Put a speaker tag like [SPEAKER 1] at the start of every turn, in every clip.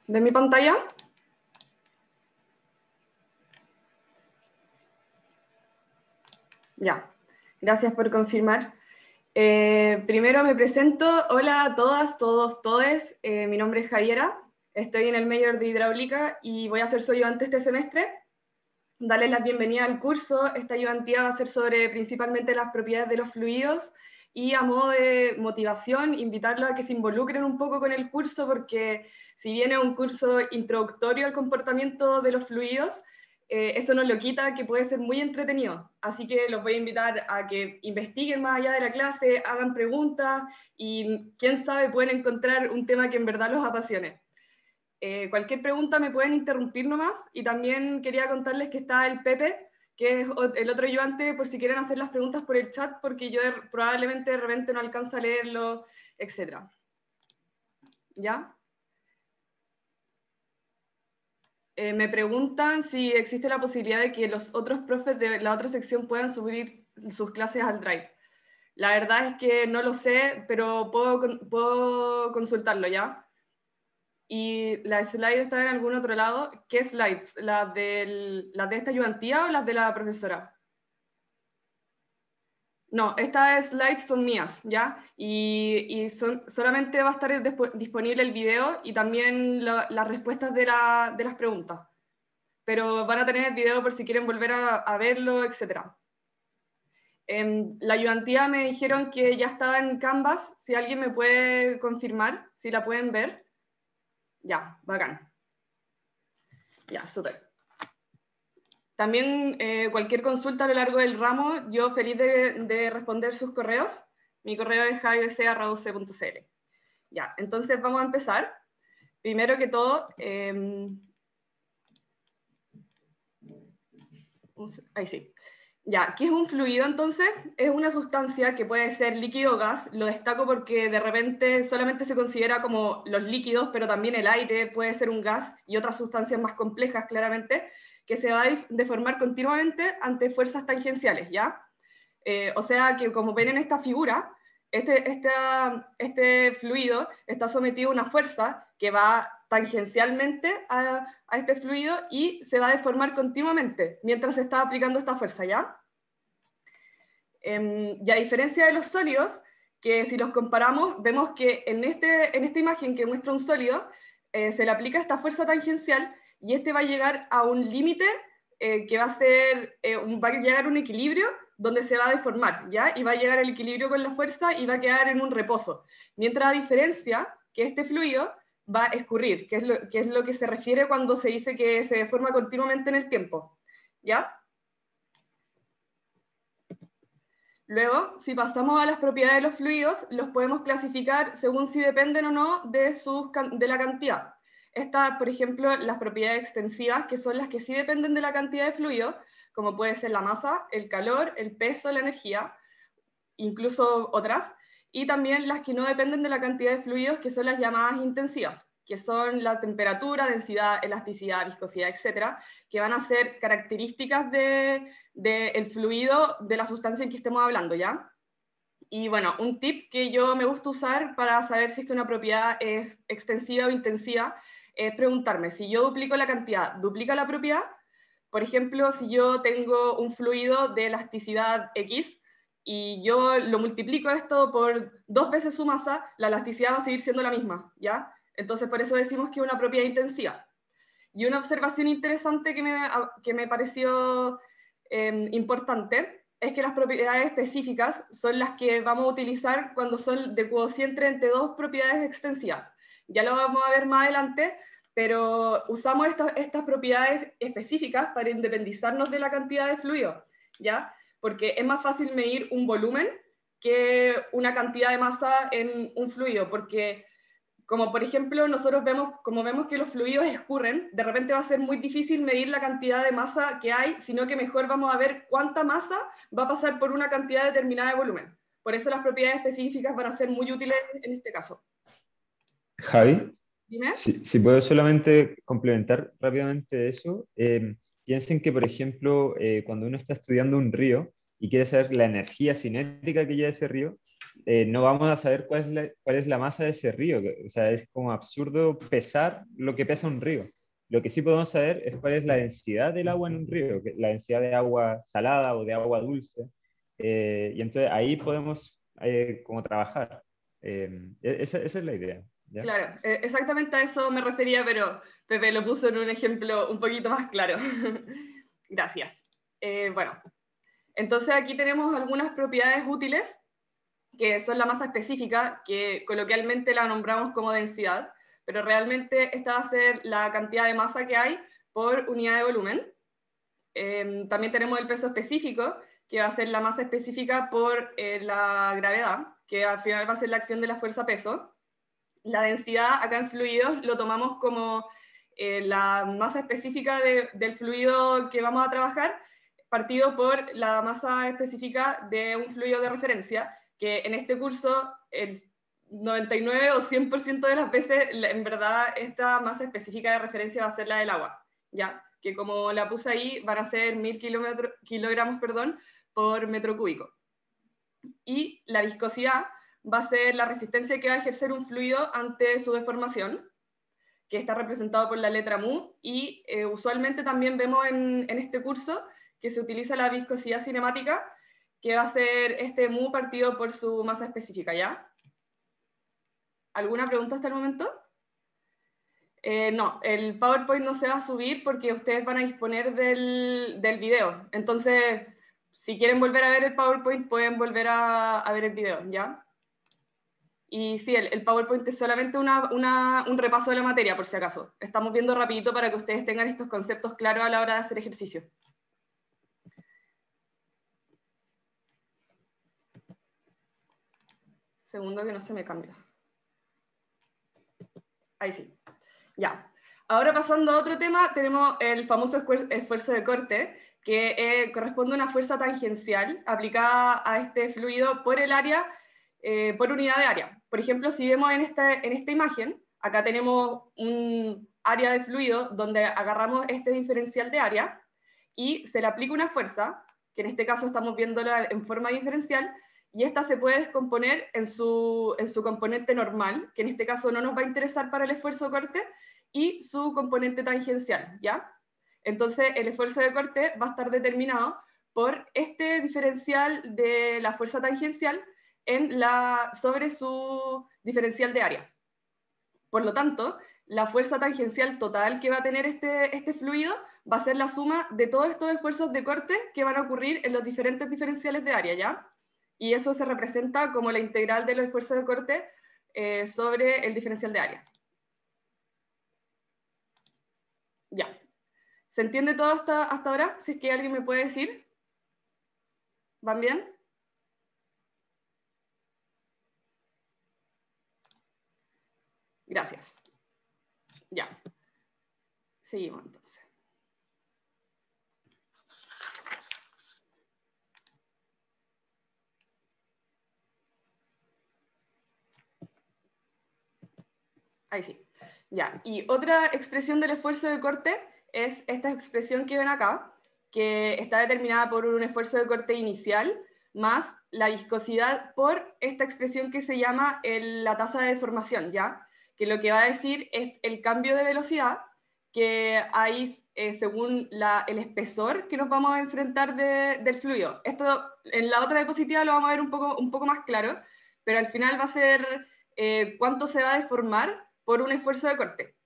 [SPEAKER 1] ¿Ven mi pantalla? Ya, gracias por confirmar. Primero me presento. Hola a todas, todos, todes. Mi nombre es Javiera. Estoy en el Mayor de Hidráulica y voy a ser su ayudante este semestre. Darles la bienvenida al curso. Esta ayudantía va a ser sobre principalmente las propiedades de los fluidos y a modo de motivación, invitarlos a que se involucren un poco con el curso porque si bien es un curso introductorio al comportamiento de los fluidos, eso no lo quita que puede ser muy entretenido. Así que los voy a invitar a que investiguen más allá de la clase, hagan preguntas y quién sabe pueden encontrar un tema que en verdad los apasione. Cualquier pregunta me pueden interrumpir nomás, y también quería contarles que está el Pepe, que es el otro ayudante, por si quieren hacer las preguntas por el chat, porque yo probablemente de repente no alcanzo a leerlo, etc. ¿Ya? Me preguntan si existe la posibilidad de que los otros profes de la otra sección puedan subir sus clases al Drive. La verdad es que no lo sé, pero puedo consultarlo, ¿ya? Y las slides están en algún otro lado. ¿Qué slides? ¿Las de esta ayudantía o las de la profesora? No, estas slides son mías, ¿ya? Y solamente va a estar disponible el video y también las respuestas de las preguntas. Pero van a tener el video por si quieren volver a verlo, etc. La ayudantía me dijeron que ya estaba en Canvas. Si alguien me puede confirmar, si la pueden ver. Ya, bacán. Ya, súper. También cualquier consulta a lo largo del ramo, yo feliz de responder sus correos. Mi correo es javc@rauce.cl. Ya, entonces vamos a empezar. Primero que todo, ahí sí. Ya, ¿qué es un fluido entonces? Es una sustancia que puede ser líquido o gas. Lo destaco porque de repente solamente se considera como los líquidos, pero también el aire puede ser un gas y otras sustancias más complejas, claramente, que se va a deformar continuamente ante fuerzas tangenciales, ¿ya? O sea que como ven en esta figura, este fluido está sometido a una fuerza que va tangencialmente a este fluido y se va a deformar continuamente mientras se está aplicando esta fuerza, ¿ya? Y a diferencia de los sólidos, que si los comparamos, vemos que en esta imagen que muestra un sólido, se le aplica esta fuerza tangencial y este va a llegar a un límite que va a llegar a un equilibrio donde se va a deformar, ¿ya? Y va a llegar al equilibrio con la fuerza y va a quedar en un reposo. Mientras a diferencia que este fluido va a escurrir, que es lo que se refiere cuando se dice que se deforma continuamente en el tiempo, ¿ya? Luego, si pasamos a las propiedades de los fluidos, los podemos clasificar según si dependen o no de la cantidad. Estas, por ejemplo, las propiedades extensivas, que son las que sí dependen de la cantidad de fluido, como puede ser la masa, el calor, el peso, la energía, incluso otras, y también las que no dependen de la cantidad de fluidos, que son las llamadas intensivas, que son la temperatura, densidad, elasticidad, viscosidad, etcétera, que van a ser características del fluido de la sustancia en que estemos hablando, ¿ya? Y bueno, un tip que yo me gusta usar para saber si es que una propiedad es extensiva o intensiva es preguntarme, si yo duplico la cantidad, ¿duplica la propiedad? Por ejemplo, si yo tengo un fluido de elasticidad X y yo lo multiplico esto por 2 veces su masa, la elasticidad va a seguir siendo la misma, ¿ya? Entonces, por eso decimos que es una propiedad intensiva. Y una observación interesante que me pareció importante es que las propiedades específicas son las que vamos a utilizar cuando son de cociente entre dos propiedades extensivas. Ya lo vamos a ver más adelante, pero usamos estas propiedades específicas para independizarnos de la cantidad de fluido, ¿ya? Porque es más fácil medir un volumen que una cantidad de masa en un fluido, porque como por ejemplo nosotros vemos que los fluidos escurren, de repente va a ser muy difícil medir la cantidad de masa que hay, sino que mejor vamos a ver cuánta masa va a pasar por una cantidad determinada de volumen. Por eso las propiedades específicas van a ser muy útiles en este caso.
[SPEAKER 2] Javi,
[SPEAKER 1] Dime.
[SPEAKER 2] si puedo solamente complementar rápidamente eso, piensen que, por ejemplo, cuando uno está estudiando un río y quiere saber la energía cinética que lleva ese río, no vamos a saber cuál es la masa de ese río. O sea, es como absurdo pesar lo que pesa un río. Lo que sí podemos saber es cuál es la densidad del agua en un río, la densidad de agua salada o de agua dulce. Y entonces ahí podemos como trabajar. Esa es la idea. ¿Ya?
[SPEAKER 1] Claro, exactamente a eso me refería, pero Pepe lo puso en un ejemplo un poquito más claro. Gracias. Bueno, entonces aquí tenemos algunas propiedades útiles, que son la masa específica, que coloquialmente la nombramos como densidad, pero realmente esta va a ser la cantidad de masa que hay por unidad de volumen. También tenemos el peso específico, que va a ser la masa específica por la gravedad, que al final va a ser la acción de la fuerza-peso. La densidad acá en fluidos lo tomamos como la masa específica del fluido que vamos a trabajar, partido por la masa específica de un fluido de referencia, que en este curso el 99 o 100% de las veces, en verdad, esta masa específica de referencia va a ser la del agua, ¿ya? Que como la puse ahí, van a ser 1000 kilogramos, por metro cúbico. Y la viscosidad va a ser la resistencia que va a ejercer un fluido ante su deformación, que está representado por la letra mu, y usualmente también vemos en este curso que se utiliza la viscosidad cinemática, que va a ser este mu partido por su masa específica, ¿ya? ¿Alguna pregunta hasta el momento? No, el PowerPoint no se va a subir porque ustedes van a disponer del video. Entonces, si quieren volver a ver el PowerPoint, pueden volver a ver el video, ¿ya? Y sí, el PowerPoint es solamente un repaso de la materia, por si acaso. Estamos viendo rapidito para que ustedes tengan estos conceptos claros a la hora de hacer ejercicio. Segundo que no se me cambia. Ahí sí. Ya. Ahora pasando a otro tema, tenemos el famoso esfuerzo de corte, que corresponde a una fuerza tangencial aplicada a este fluido por el área, por unidad de área. Por ejemplo, si vemos en esta imagen, acá tenemos un área de fluido donde agarramos este diferencial de área y se le aplica una fuerza, que en este caso estamos viéndola en forma diferencial, y esta se puede descomponer en su componente normal, que en este caso no nos va a interesar para el esfuerzo de corte, y su componente tangencial, ¿ya? Entonces, el esfuerzo de corte va a estar determinado por este diferencial de la fuerza tangencial sobre su diferencial de área. Por lo tanto, la fuerza tangencial total que va a tener este fluido va a ser la suma de todos estos esfuerzos de corte que van a ocurrir en los diferentes diferenciales de área, ¿ya? Y eso se representa como la integral de los esfuerzos de corte sobre el diferencial de área. Ya. ¿Se entiende todo hasta ahora? Si es que alguien me puede decir. ¿Van bien? Gracias. Ya. Seguimos entonces. Ahí sí. Ya. Y otra expresión del esfuerzo de corte es esta expresión que ven acá, que está determinada por un esfuerzo de corte inicial más la viscosidad por esta expresión que se llama la tasa de deformación, ¿ya? Que lo que va a decir es el cambio de velocidad que hay según el espesor que nos vamos a enfrentar del fluido. Esto en la otra diapositiva lo vamos a ver un poco más claro, pero al final va a ser cuánto se va a deformar por un esfuerzo de corte.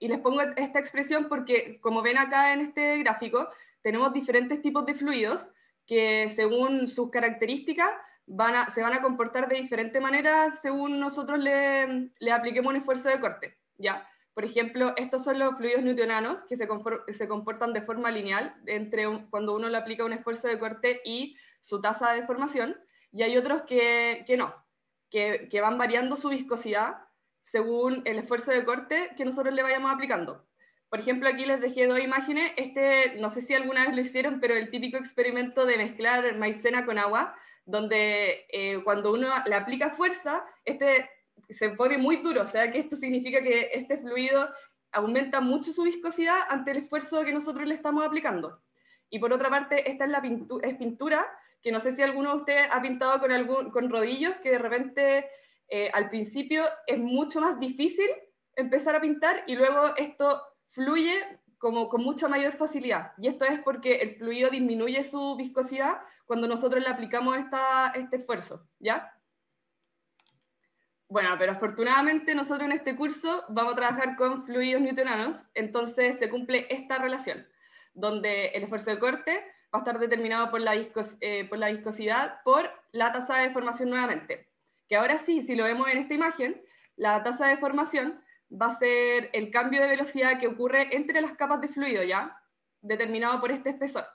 [SPEAKER 1] Y les pongo esta expresión porque, como ven acá en este gráfico, tenemos diferentes tipos de fluidos que según sus características se van a comportar de diferente manera según nosotros le apliquemos un esfuerzo de corte, ¿ya? Por ejemplo, estos son los fluidos newtonianos que se comportan de forma lineal cuando uno le aplica un esfuerzo de corte y su tasa de deformación, y hay otros que no, que van variando su viscosidad según el esfuerzo de corte que nosotros le vayamos aplicando. Por ejemplo, aquí les dejé dos imágenes. No sé si alguna vez lo hicieron, pero el típico experimento de mezclar maicena con agua, donde cuando uno le aplica fuerza, se pone muy duro, o sea que esto significa que este fluido aumenta mucho su viscosidad ante el esfuerzo que nosotros le estamos aplicando. Y por otra parte, esta es pintura, que no sé si alguno de ustedes ha pintado con rodillos, que de repente al principio es mucho más difícil empezar a pintar y luego esto fluye como con mucha mayor facilidad. Y esto es porque el fluido disminuye su viscosidad cuando nosotros le aplicamos este esfuerzo, ¿ya? Bueno, pero afortunadamente nosotros en este curso vamos a trabajar con fluidos newtonianos, entonces se cumple esta relación, donde el esfuerzo de corte va a estar determinado por la viscosidad por la tasa de deformación nuevamente. Que ahora sí, si lo vemos en esta imagen, la tasa de deformación va a ser el cambio de velocidad que ocurre entre las capas de fluido, ¿ya? Determinado por este espesor.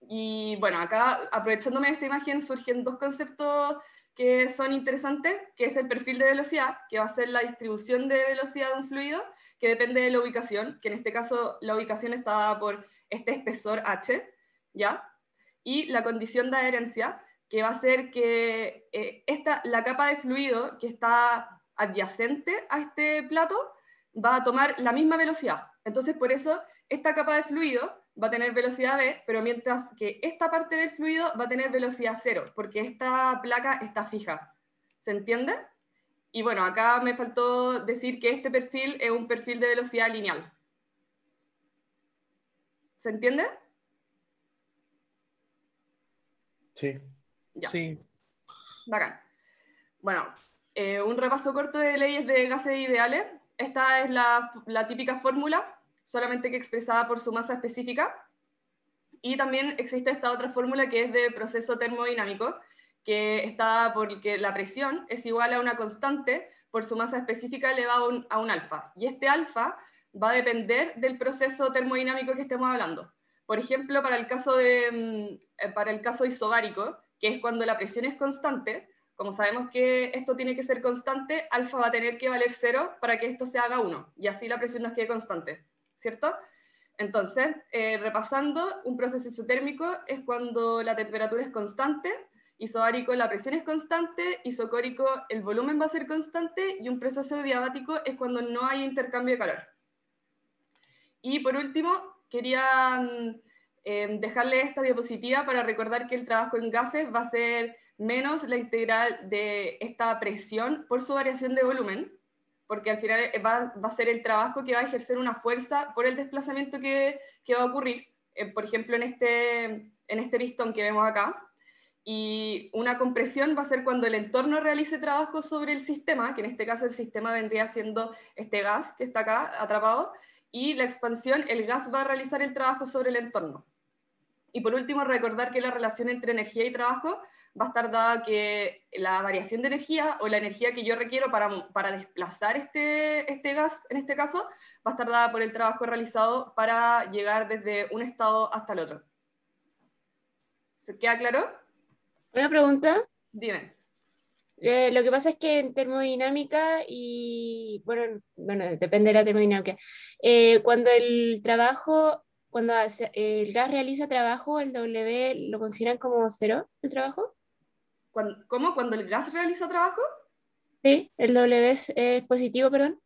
[SPEAKER 1] Y bueno, acá aprovechándome de esta imagen surgen dos conceptos que son interesantes, que es el perfil de velocidad, que va a ser la distribución de velocidad de un fluido, que depende de la ubicación, que en este caso la ubicación está dada por este espesor H, ¿ya? Y la condición de adherencia, que va a ser que la capa de fluido que está adyacente a este plato va a tomar la misma velocidad. Entonces, por eso, esta capa de fluido va a tener velocidad v, pero mientras que esta parte del fluido va a tener velocidad 0, porque esta placa está fija. ¿Se entiende? Y bueno, acá me faltó decir que este perfil es un perfil de velocidad lineal. ¿Se entiende?
[SPEAKER 2] Sí.
[SPEAKER 1] Ya.
[SPEAKER 3] Sí.
[SPEAKER 1] Bacán. Bueno, un repaso corto de leyes de gases ideales. Esta es la típica fórmula, solamente que expresada por su masa específica. Y también existe esta otra fórmula que es de proceso termodinámico, que está porque la presión es igual a una constante por su masa específica elevado a un alfa. Y este alfa va a depender del proceso termodinámico que estemos hablando. Por ejemplo, para el caso isobárico, que es cuando la presión es constante, como sabemos que esto tiene que ser constante, alfa va a tener que valer 0 para que esto se haga 1, y así la presión nos quede constante, ¿cierto? Entonces, repasando, un proceso isotérmico es cuando la temperatura es constante, isobárico la presión es constante, isocórico el volumen va a ser constante, y un proceso diabático es cuando no hay intercambio de calor. Y por último, quería dejarle esta diapositiva para recordar que el trabajo en gases va a ser menos la integral de esta presión por su variación de volumen, porque al final va a ser el trabajo que va a ejercer una fuerza por el desplazamiento que va a ocurrir, por ejemplo, en este pistón que vemos acá. Y una compresión va a ser cuando el entorno realice trabajo sobre el sistema, que en este caso el sistema vendría siendo este gas que está acá atrapado, y la expansión, el gas va a realizar el trabajo sobre el entorno. Y por último, recordar que la relación entre energía y trabajo va a estar dada que la variación de energía o la energía que yo requiero para desplazar este gas, en este caso, va a estar dada por el trabajo realizado para llegar desde un estado hasta el otro. ¿Se queda claro?
[SPEAKER 4] Una pregunta.
[SPEAKER 1] Dime.
[SPEAKER 4] Lo que pasa es que en termodinámica bueno, depende de la termodinámica. Cuando el gas realiza trabajo, el W lo consideran como cero, el trabajo.
[SPEAKER 1] ¿Cómo? ¿Cuando el gas realiza trabajo?
[SPEAKER 4] Sí, el W es positivo, perdón.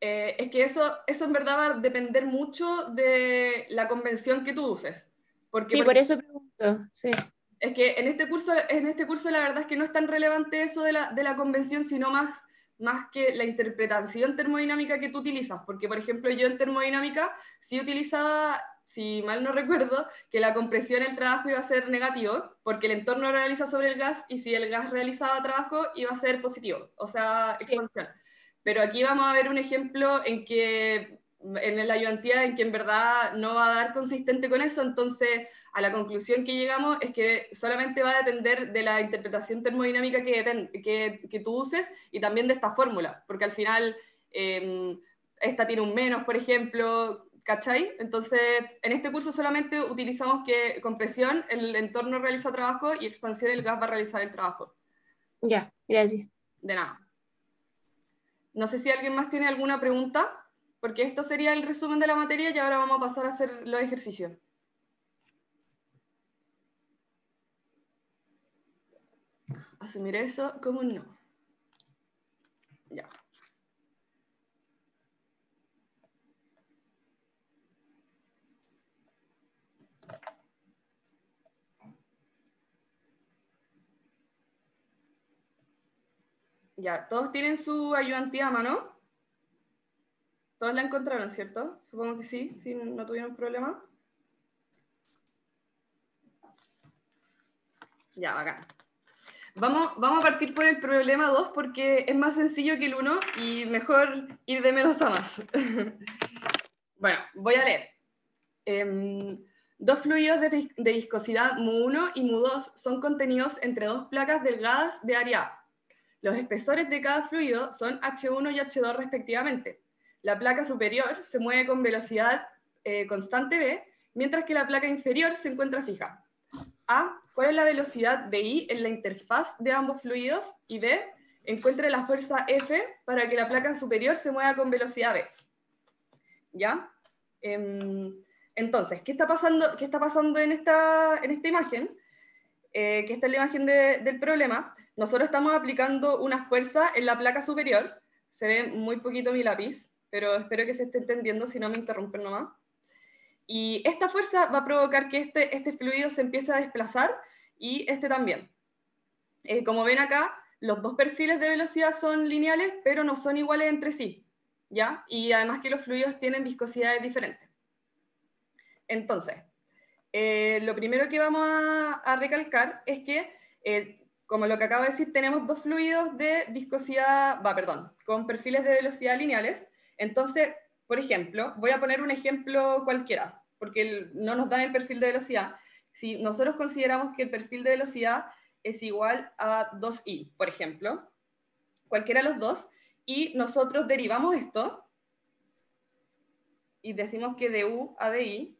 [SPEAKER 1] Es que eso en verdad va a depender mucho de la convención que tú uses. Porque,
[SPEAKER 4] Sí, por eso pregunto. Sí.
[SPEAKER 1] es que en este curso la verdad es que no es tan relevante eso de la convención, sino más que la interpretación termodinámica que tú utilizas. Porque, por ejemplo, yo en termodinámica sí utilizaba, si mal no recuerdo, que la compresión el trabajo iba a ser negativo, porque el entorno realiza sobre el gas, y si el gas realizaba trabajo iba a ser positivo, o sea,
[SPEAKER 4] Sí.
[SPEAKER 1] expansión. Pero aquí vamos a ver un ejemplo en la ayudantía en que en verdad no va a dar consistente con eso, entonces a la conclusión que llegamos es que solamente va a depender de la interpretación termodinámica que tú uses y también de esta fórmula, porque al final esta tiene un menos, por ejemplo, ¿cachai? Entonces, en este curso solamente utilizamos que compresión, el entorno realiza trabajo, y expansión, el gas va a realizar el trabajo.
[SPEAKER 4] Ya, gracias.
[SPEAKER 1] De nada. No sé si alguien más tiene alguna pregunta, porque esto sería el resumen de la materia y ahora vamos a pasar a hacer los ejercicios. Asumir eso como un no. Ya. Ya, todos tienen su ayudantía a mano. Todos la encontraron, ¿cierto? Supongo que sí, si no tuvieron problema. Ya, bacán. Vamos a partir por el problema 2 porque es más sencillo que el 1 y mejor ir de menos a más. Bueno, voy a leer. Dos fluidos de viscosidad mu1 y mu2 son contenidos entre dos placas delgadas de área A. Los espesores de cada fluido son H1 y H2 respectivamente. La placa superior se mueve con velocidad constante v, mientras que la placa inferior se encuentra fija. A, ¿cuál es la velocidad de I en la interfaz de ambos fluidos? Y B, encuentre la fuerza F para que la placa superior se mueva con velocidad v. ¿Ya? Entonces, ¿qué está pasando en esta imagen? Que esta es la imagen del problema. Nosotros estamos aplicando una fuerza en la placa superior. Se ve muy poquito mi lápiz, pero espero que se esté entendiendo, si no me interrumpen nomás. Y esta fuerza va a provocar que este fluido se empiece a desplazar y este también. Como ven acá, los dos perfiles de velocidad son lineales, pero no son iguales entre sí, ¿ya? Y además que los fluidos tienen viscosidades diferentes. Entonces, lo primero que vamos a recalcar es que, como lo que acabo de decir, tenemos dos fluidos de viscosidad, con perfiles de velocidad lineales. Entonces, por ejemplo, voy a poner un ejemplo cualquiera, porque no nos dan el perfil de velocidad. Si nosotros consideramos que el perfil de velocidad es igual a 2i, por ejemplo, cualquiera de los dos, y nosotros derivamos esto, y decimos que de u a de i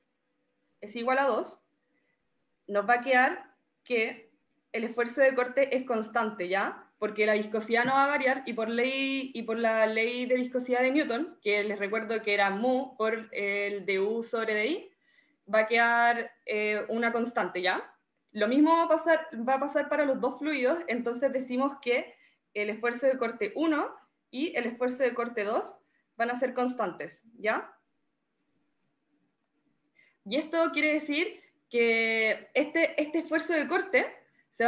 [SPEAKER 1] es igual a 2, nos va a quedar que el esfuerzo de corte es constante, ¿ya? Porque la viscosidad no va a variar y por la ley de viscosidad de Newton, que les recuerdo que era mu por el du sobre di, va a quedar una constante, ¿ya? Lo mismo va a pasar para los dos fluidos, entonces decimos que el esfuerzo de corte 1 y el esfuerzo de corte 2 van a ser constantes, ¿ya? Y esto quiere decir que este esfuerzo de corte se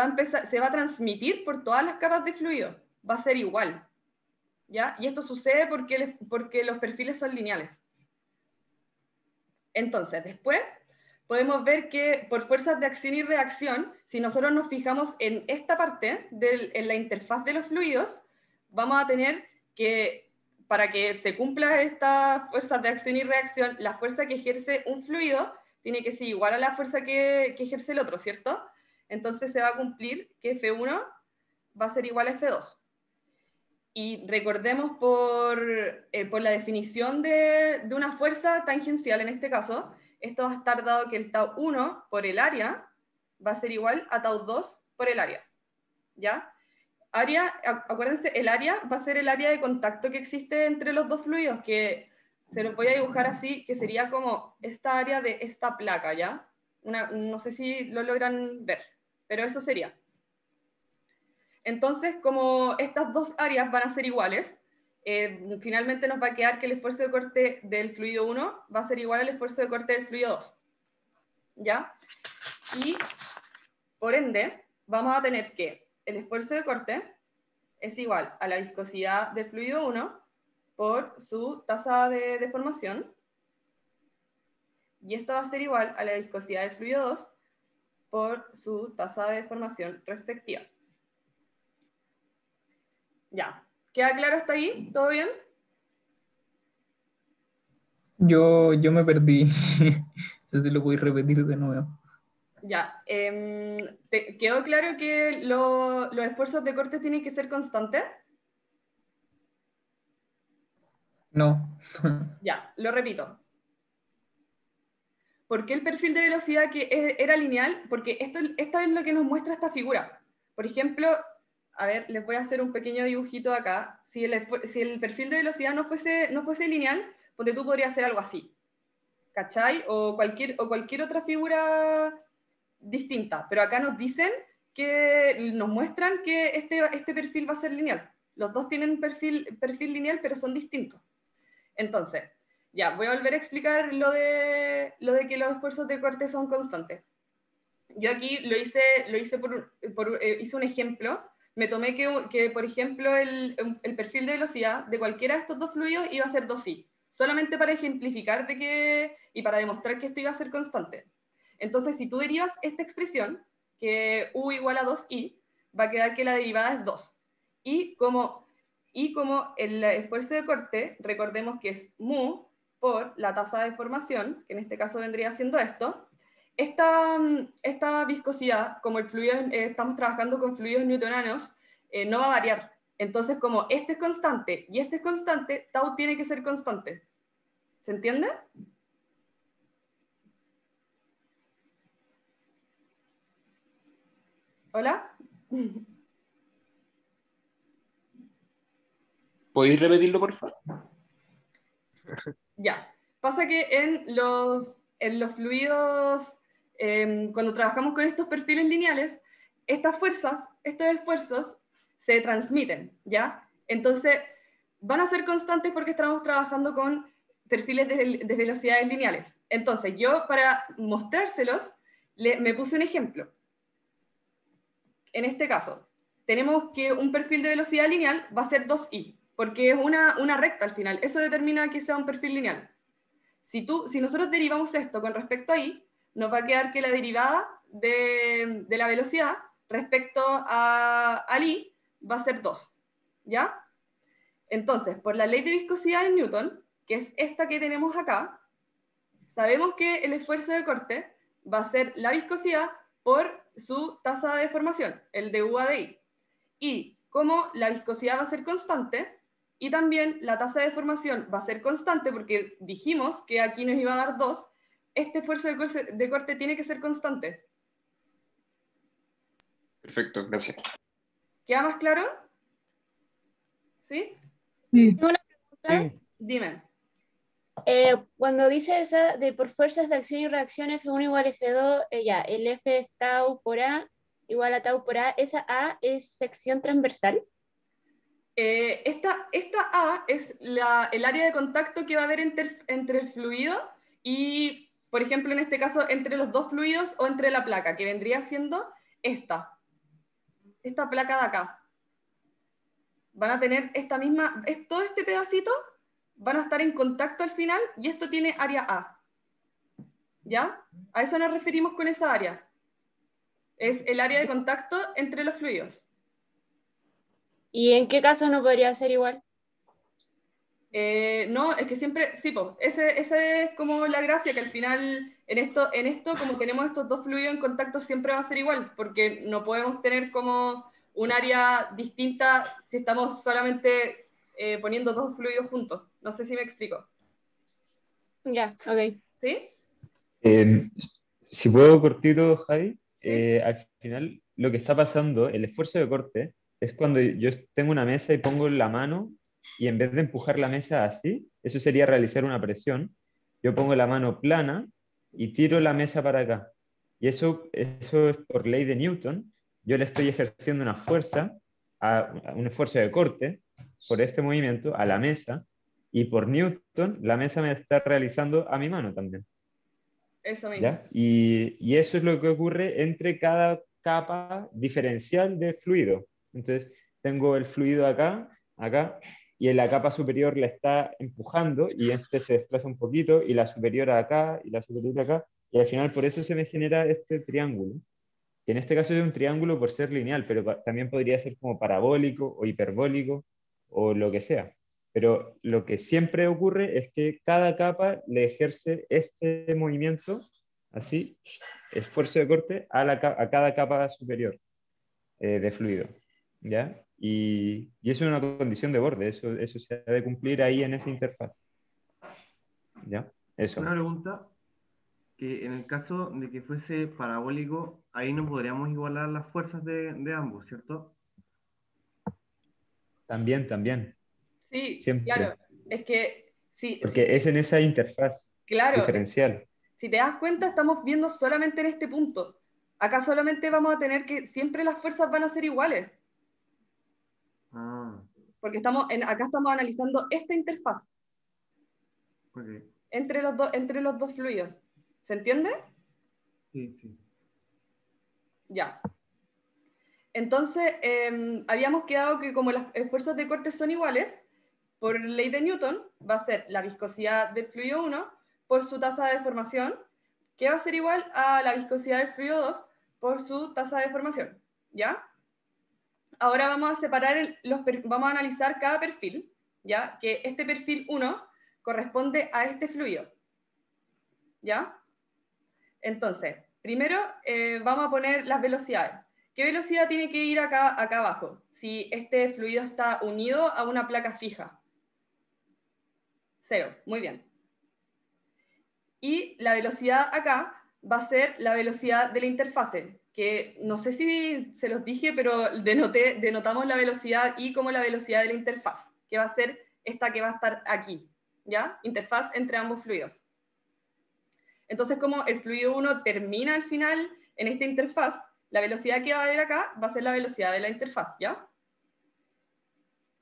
[SPEAKER 1] va a transmitir por todas las capas de fluido, va a ser igual, ¿ya? Y esto sucede porque los perfiles son lineales. Entonces, después podemos ver que por fuerzas de acción y reacción, si nosotros nos fijamos en esta parte, en la interfaz de los fluidos, vamos a tener que, para que se cumpla estas fuerzas de acción y reacción, la fuerza que ejerce un fluido tiene que ser igual a la fuerza que ejerce el otro, ¿cierto? Entonces se va a cumplir que F1 va a ser igual a F2. Y recordemos por la definición de una fuerza tangencial en este caso, esto va a estar dado que el tau 1 por el área va a ser igual a tau 2 por el área, ¿ya? Acuérdense, el área va a ser el área de contacto que existe entre los dos fluidos, que se los voy a dibujar así, que sería como esta área de esta placa, ¿ya? No sé si lo logran ver, pero eso sería. Entonces, como estas dos áreas van a ser iguales, finalmente nos va a quedar que el esfuerzo de corte del fluido 1 va a ser igual al esfuerzo de corte del fluido 2, ¿ya? Y, por ende, vamos a tener que el esfuerzo de corte es igual a la viscosidad del fluido 1 por su tasa de deformación, y esto va a ser igual a la viscosidad del fluido 2 por su tasa de deformación respectiva. Ya, ¿queda claro hasta ahí? ¿Todo bien?
[SPEAKER 3] Yo me perdí. No sé si lo voy a repetir de nuevo.
[SPEAKER 1] Ya, ¿te quedó claro que los esfuerzos de corte tienen que ser constantes?
[SPEAKER 3] No.
[SPEAKER 1] Ya, lo repito. ¿Por qué el perfil de velocidad era lineal? Porque esto es lo que nos muestra esta figura. Por ejemplo, a ver, les voy a hacer un pequeño dibujito acá. Si el perfil de velocidad no fuese lineal, pues tú podrías hacer algo así, ¿cachai? O cualquier otra figura distinta. Pero acá nos muestran que este perfil va a ser lineal. Los dos tienen perfil lineal, pero son distintos. Entonces, ya, voy a volver a explicar lo de que los esfuerzos de corte son constantes. Yo aquí hice un ejemplo me tomé que por ejemplo, el perfil de velocidad de cualquiera de estos dos fluidos iba a ser 2i, solamente para ejemplificar y para demostrar que esto iba a ser constante. Entonces, si tú derivas esta expresión, que u igual a 2i, va a quedar que la derivada es 2. Y como el esfuerzo de corte, recordemos que es mu por la tasa de deformación, que en este caso vendría siendo esto, esta viscosidad, como el fluido, estamos trabajando con fluidos newtonianos, no va a variar. Entonces, como este es constante y este es constante, tau tiene que ser constante. ¿Se entiende? ¿Hola?
[SPEAKER 5] ¿Podéis repetirlo, por favor?
[SPEAKER 1] Ya. Pasa que en los fluidos, cuando trabajamos con estos perfiles lineales, estas fuerzas, estos esfuerzos, se transmiten, ¿ya? Entonces, van a ser constantes porque estamos trabajando con perfiles de velocidades lineales. Entonces, yo para mostrárselos, me puse un ejemplo. En este caso, tenemos que un perfil de velocidad lineal va a ser 2i, porque es una recta al final. Eso determina que sea un perfil lineal. Si nosotros derivamos esto con respecto a i, nos va a quedar que la derivada de la velocidad respecto al i va a ser 2, ¿ya? Entonces, por la ley de viscosidad de Newton, que es esta que tenemos acá, sabemos que el esfuerzo de corte va a ser la viscosidad por su tasa de deformación, el de U a de I. Y como la viscosidad va a ser constante, y también la tasa de deformación va a ser constante, porque dijimos que aquí nos iba a dar 2, este esfuerzo de corte tiene que ser constante.
[SPEAKER 5] Perfecto, gracias.
[SPEAKER 1] ¿Queda más claro? ¿Sí?
[SPEAKER 3] Sí.
[SPEAKER 4] Tengo una pregunta.
[SPEAKER 3] Sí.
[SPEAKER 1] Dime.
[SPEAKER 4] Cuando dice esa de por fuerzas de acción y reacción F1 igual F2, ya, el F es tau por A igual a tau por A, ¿esa A es sección transversal?
[SPEAKER 1] Esta A es el área de contacto que va a haber entre el fluido y, por ejemplo, en este caso, entre los dos fluidos o entre la placa, que vendría siendo esta placa de acá. Van a tener esta misma, todo este pedacito van a estar en contacto al final y esto tiene área A. ¿Ya? A eso nos referimos con esa área. Es el área de contacto entre los fluidos.
[SPEAKER 4] ¿Y en qué caso no podría ser igual?
[SPEAKER 1] No, es que siempre, sí, po, ese es como la gracia, que al final en esto, como tenemos estos dos fluidos en contacto, siempre va a ser igual, porque no podemos tener como un área distinta si estamos solamente poniendo dos fluidos juntos. No sé si me explico.
[SPEAKER 4] Ya, ok.
[SPEAKER 1] ¿Sí?
[SPEAKER 2] Eh, si puedo cortito, Javi,
[SPEAKER 1] ¿Sí?
[SPEAKER 2] al final lo que está pasando, el esfuerzo de corte, es cuando yo tengo una mesa y pongo la mano y en vez de empujar la mesa así, eso sería realizar una presión, yo pongo la mano plana y tiro la mesa para acá. Y eso es por ley de Newton, yo le estoy ejerciendo una fuerza, a un esfuerzo de corte por este movimiento a la mesa y por Newton la mesa me está realizando a mi mano también.
[SPEAKER 1] Eso mismo.
[SPEAKER 2] ¿Ya? Y eso es lo que ocurre entre cada capa diferencial de fluido. Entonces, tengo el fluido acá, acá, y en la capa superior la está empujando y este se desplaza un poquito, y la superior acá, y la superior acá, y al final por eso se me genera este triángulo. Que en este caso es un triángulo por ser lineal, pero también podría ser como parabólico o hiperbólico o lo que sea. Pero lo que siempre ocurre es que cada capa le ejerce este movimiento, así, esfuerzo de corte, a cada capa superior de fluido. ¿Ya? Y eso es una condición de borde, eso se ha de cumplir ahí en esa interfaz. ¿Ya? Eso.
[SPEAKER 6] Una pregunta, que en el caso de que fuese parabólico, ahí no podríamos igualar las fuerzas de ambos, ¿cierto?
[SPEAKER 2] También, también,
[SPEAKER 1] Sí, claro.
[SPEAKER 2] siempre.
[SPEAKER 1] Es que, sí,
[SPEAKER 2] Porque es en esa interfaz
[SPEAKER 1] claro,
[SPEAKER 2] diferencial.
[SPEAKER 1] si te das cuenta, estamos viendo solamente en este punto. Acá solamente vamos a tener que, siempre las fuerzas van a ser iguales,
[SPEAKER 6] Ah,
[SPEAKER 1] porque acá estamos analizando esta interfaz
[SPEAKER 6] ok.
[SPEAKER 1] entre los dos fluidos. ¿Se entiende?
[SPEAKER 6] Sí, sí.
[SPEAKER 1] Ya. Entonces, habíamos quedado que como los esfuerzos de corte son iguales, por ley de Newton, va a ser la viscosidad del fluido 1 por su tasa de deformación, que va a ser igual a la viscosidad del fluido 2 por su tasa de deformación, ¿ya? Ahora vamos a separar, vamos a analizar cada perfil, ¿ya? Que este perfil 1 corresponde a este fluido, ¿ya? Entonces, primero vamos a poner las velocidades. ¿Qué velocidad tiene que ir acá abajo? Si este fluido está unido a una placa fija. 0, muy bien. Y la velocidad acá va a ser la velocidad de la interfase, que no sé si se los dije, pero denotamos la velocidad I como la velocidad de la interfaz, que va a ser esta que va a estar aquí, ¿ya? Interfaz entre ambos fluidos. Entonces, como el fluido 1 termina al final en esta interfaz, la velocidad que va a haber acá va a ser la velocidad de la interfaz, ¿ya?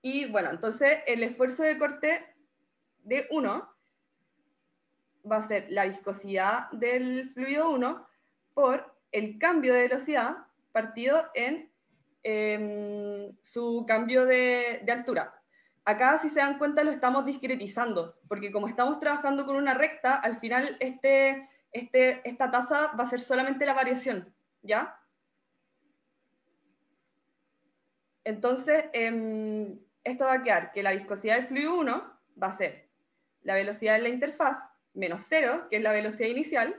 [SPEAKER 1] Y bueno, entonces el esfuerzo de corte de 1 va a ser la viscosidad del fluido 1 por el cambio de velocidad partido en su cambio de altura. Acá, si se dan cuenta, lo estamos discretizando, porque como estamos trabajando con una recta, al final esta tasa va a ser solamente la variación, ¿ya? Entonces, esto va a quedar que la viscosidad del fluido 1 va a ser la velocidad de la interfaz menos 0, que es la velocidad inicial,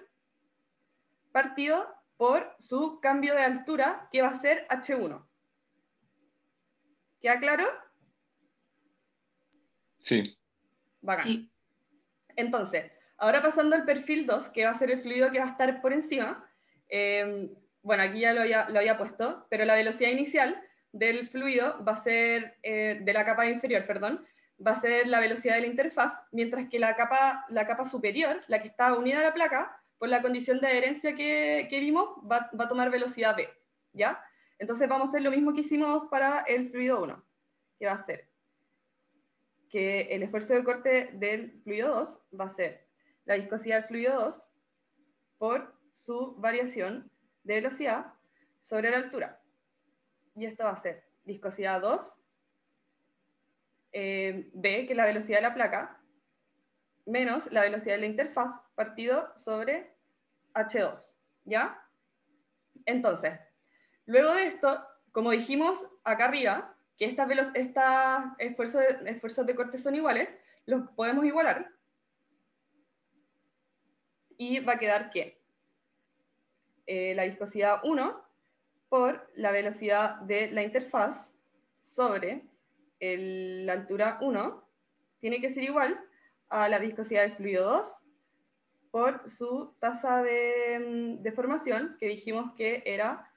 [SPEAKER 1] partido por su cambio de altura, que va a ser H1. ¿Queda claro?
[SPEAKER 5] Sí.
[SPEAKER 1] Bacán.
[SPEAKER 7] Sí.
[SPEAKER 1] Entonces, ahora pasando al perfil 2, que va a ser el fluido que va a estar por encima, bueno, aquí ya lo había puesto, pero la velocidad inicial del fluido va a ser, de la capa inferior, perdón, va a ser la velocidad de la interfaz, mientras que la capa superior, la que está unida a la placa, por la condición de adherencia que vimos, va a tomar velocidad V, ¿ya? Entonces vamos a hacer lo mismo que hicimos para el fluido 1, que va a ser que el esfuerzo de corte del fluido 2 va a ser la viscosidad del fluido 2 por su variación de velocidad sobre la altura. Y esto va a ser viscosidad 2, B, que es la velocidad de la placa, menos la velocidad de la interfaz partido sobre H2, ¿ya? Entonces, luego de esto, como dijimos acá arriba, que estos esfuerzos de corte son iguales, los podemos igualar. Y va a quedar que la viscosidad 1 por la velocidad de la interfaz sobre la altura 1 tiene que ser igual a la viscosidad del fluido 2 por su tasa de deformación, que dijimos que era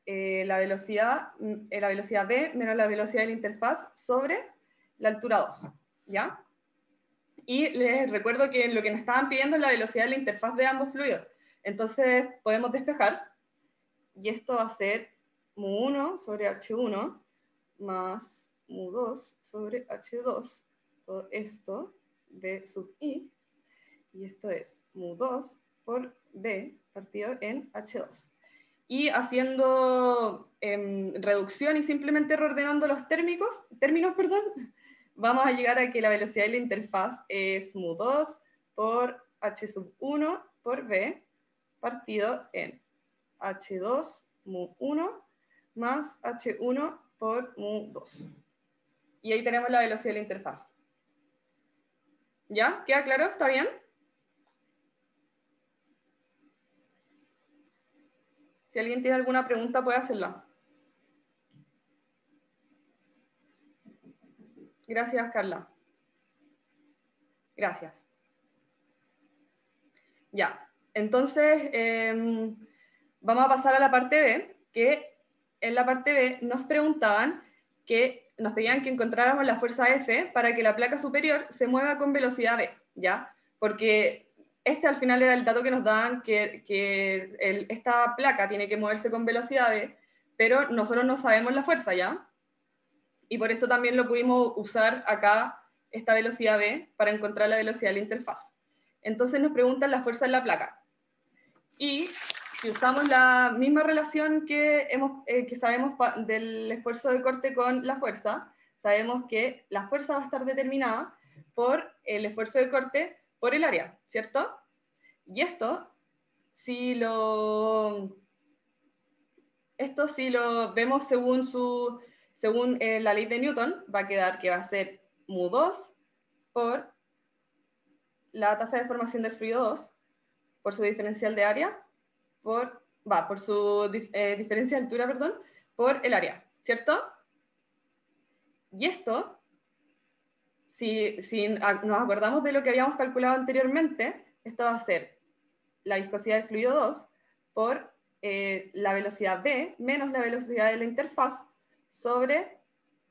[SPEAKER 1] la velocidad V menos la velocidad de la interfaz sobre la altura 2, ¿ya? Y les recuerdo que lo que nos estaban pidiendo es la velocidad de la interfaz de ambos fluidos. Entonces podemos despejar, y esto va a ser mu1 sobre h1 más mu2 sobre h2, todo esto, b sub i, y esto es mu2 por b partido en h2. Y haciendo reducción y simplemente reordenando los términos, vamos a llegar a que la velocidad de la interfaz es mu2 por h sub 1 por b partido en h2 mu1 más h1 por mu2. Y ahí tenemos la velocidad de la interfaz. ¿Ya? ¿Queda claro? ¿Está bien? Si alguien tiene alguna pregunta, puede hacerla. Gracias, Carla. Gracias. Ya, entonces vamos a pasar a la parte B, que en la parte B nos preguntaban nos pedían que encontráramos la fuerza F para que la placa superior se mueva con velocidad V, ¿ya? Porque este al final era el dato que nos daban, que esta placa tiene que moverse con velocidad V, pero nosotros no sabemos la fuerza, ¿ya? Y por eso también lo pudimos usar acá, esta velocidad V, para encontrar la velocidad de la interfaz. Entonces nos preguntan la fuerza en la placa. Y si usamos la misma relación que sabemos del esfuerzo de corte con la fuerza, sabemos que la fuerza va a estar determinada por el esfuerzo de corte por el área, ¿cierto? Y esto, si lo vemos según la ley de Newton, va a quedar que va a ser mu2 por la tasa de formación del fluido 2, por su diferencial de área, por su diferencia de altura, perdón, por el área, ¿cierto? Y esto, si nos acordamos de lo que habíamos calculado anteriormente, esto va a ser la viscosidad del fluido 2 por la velocidad v menos la velocidad de la interfaz sobre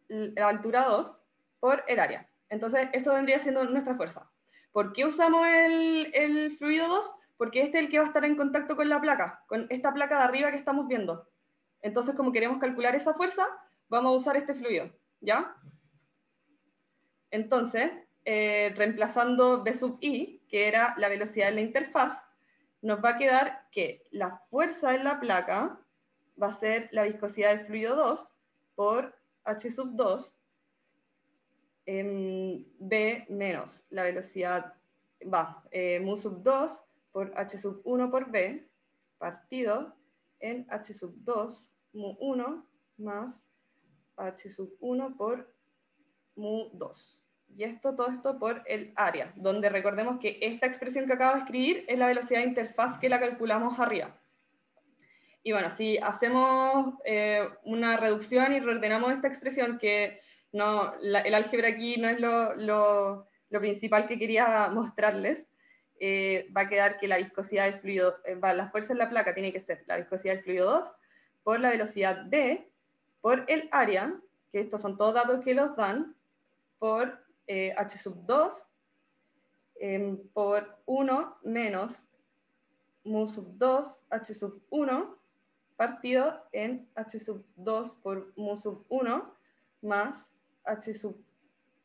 [SPEAKER 1] la altura 2 por el área. Entonces, eso vendría siendo nuestra fuerza. ¿Por qué usamos el fluido 2? Porque este es el que va a estar en contacto con la placa, con esta placa de arriba que estamos viendo. Entonces, como queremos calcular esa fuerza, vamos a usar este fluido, ¿ya? Entonces, reemplazando V sub I, que era la velocidad de la interfaz, nos va a quedar que la fuerza en la placa va a ser la viscosidad del fluido 2 por H sub 2, B menos la velocidad, mu sub 2 por H sub 1 por B, partido en H sub 2 mu 1 más H sub 1 por mu 2. Y todo esto por el área, donde recordemos que esta expresión que acabo de escribir es la velocidad de interfaz que la calculamos arriba. Y bueno, si hacemos una reducción y reordenamos esta expresión, que no, el álgebra aquí no es lo principal que quería mostrarles, va a quedar que la viscosidad del fluido, la fuerza en la placa tiene que ser la viscosidad del fluido 2 por la velocidad v por el área, que estos son todos datos que los dan, por H sub 2 por 1 menos mu sub 2 H sub 1 partido en H sub 2 por mu sub 1 más H sub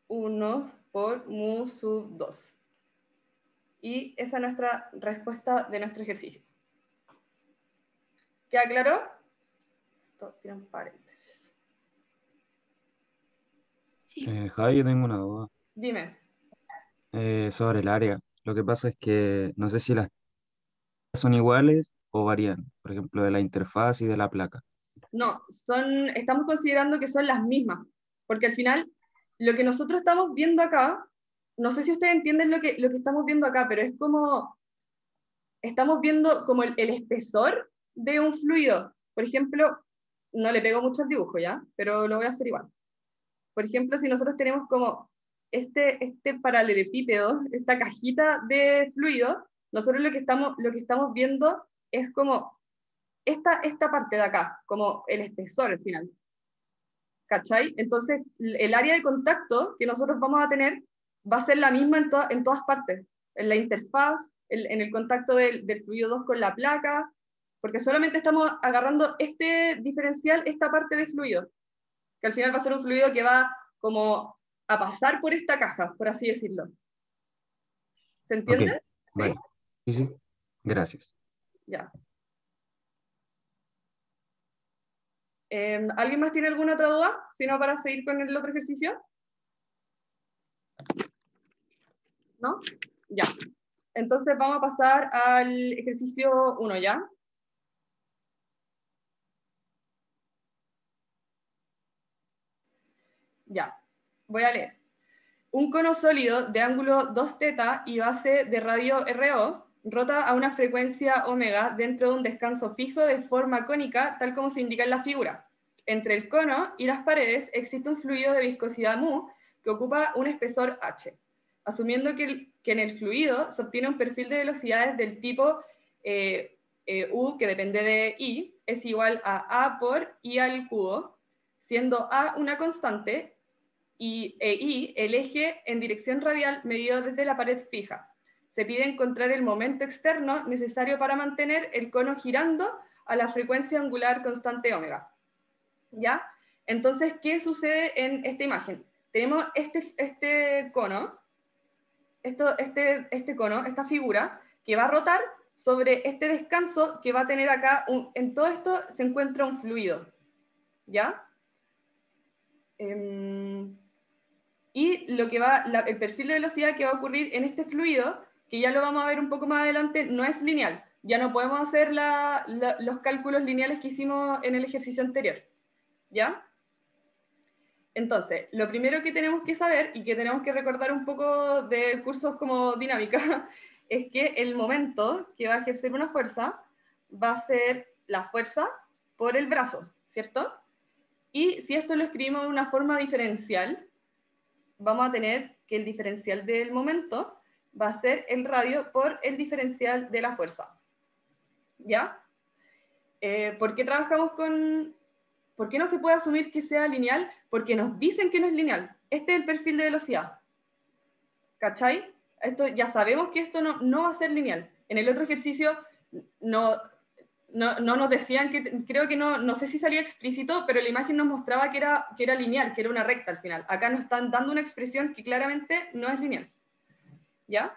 [SPEAKER 1] 1 por mu sub 2. Y esa es nuestra respuesta de nuestro ejercicio. ¿Queda claro? Esto tiene un paréntesis.
[SPEAKER 4] Sí.
[SPEAKER 7] Javi, yo tengo una duda
[SPEAKER 1] Dime.
[SPEAKER 7] sobre el área. Lo que pasa es que no sé si las son iguales o varían, por ejemplo, de la interfaz y de la placa.
[SPEAKER 1] No, estamos considerando que son las mismas, porque al final lo que nosotros estamos viendo acá, no sé si ustedes entienden lo que estamos viendo acá, pero es como, estamos viendo como el espesor de un fluido. Por ejemplo, no le pego mucho al dibujo, ¿ya? Pero lo voy a hacer igual. Por ejemplo, si nosotros tenemos como este paralelepípedo, esta cajita de fluido, nosotros lo que estamos viendo es como esta parte de acá, como el espesor al final. ¿Cachai? Entonces, el área de contacto que nosotros vamos a tener va a ser la misma en todas partes. En la interfaz, en el contacto del fluido 2 con la placa, porque solamente estamos agarrando este diferencial, esta parte de fluido, que al final va a ser un fluido que va como a pasar por esta caja, por así decirlo. ¿Se entiende?
[SPEAKER 7] Ok, vale. Sí, sí. Gracias.
[SPEAKER 1] Ya. ¿Alguien más tiene alguna otra duda? Si no, para seguir con el otro ejercicio. ¿No? Ya. Entonces vamos a pasar al ejercicio 1, ¿ya? Ya. Voy a leer. Un cono sólido de ángulo 2θ y base de radio RO rota a una frecuencia omega dentro de un descanso fijo de forma cónica, tal como se indica en la figura. Entre el cono y las paredes existe un fluido de viscosidad mu que ocupa un espesor h. Asumiendo que en el fluido se obtiene un perfil de velocidades del tipo u, que depende de i, es igual a por i al cubo, siendo a una constante y i el eje en dirección radial medido desde la pared fija. Se pide encontrar el momento externo necesario para mantener el cono girando a la frecuencia angular constante omega. ¿Ya? Entonces, ¿qué sucede en esta imagen? Tenemos este cono, esta figura, que va a rotar sobre este descanso que va a tener acá, en todo esto se encuentra un fluido, ¿ya? Y lo que el perfil de velocidad que va a ocurrir en este fluido, que ya lo vamos a ver un poco más adelante, no es lineal. Ya no podemos hacer los cálculos lineales que hicimos en el ejercicio anterior, ¿ya? Entonces, lo primero que tenemos que saber, y que tenemos que recordar un poco de cursos como dinámica, es que el momento que va a ejercer una fuerza va a ser la fuerza por el brazo, ¿cierto? Y si esto lo escribimos de una forma diferencial, vamos a tener que el diferencial del momento va a ser el radio por el diferencial de la fuerza. ¿Ya? ¿Por qué trabajamos con...? ¿Por qué no se puede asumir que sea lineal? Porque nos dicen que no es lineal. Este es el perfil de velocidad. ¿Cachai? Ya sabemos que esto no va a ser lineal. En el otro ejercicio no nos decían que, creo que no sé si salía explícito, pero la imagen nos mostraba que era lineal, que era una recta al final. Acá nos están dando una expresión que claramente no es lineal. ¿Ya?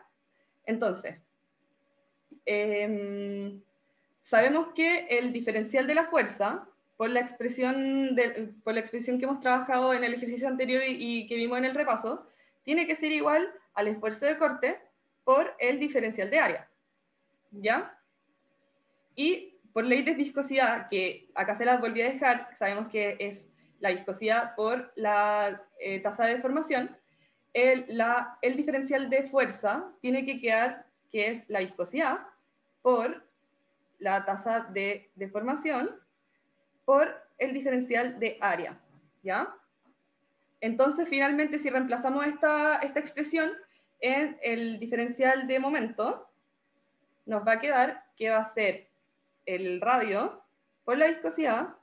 [SPEAKER 1] Entonces, sabemos que el diferencial de la fuerza, por la expresión que hemos trabajado en el ejercicio anterior y que vimos en el repaso, tiene que ser igual al esfuerzo de corte por el diferencial de área. ¿Ya? Y por ley de viscosidad, que acá se las volví a dejar, sabemos que es la viscosidad por la tasa de deformación, el diferencial de fuerza tiene que quedar, que es la viscosidad, por la tasa de deformación, por el diferencial de área, ¿ya? Entonces, finalmente, si reemplazamos esta expresión en el diferencial de momento, nos va a quedar que va a ser el radio por la viscosidad,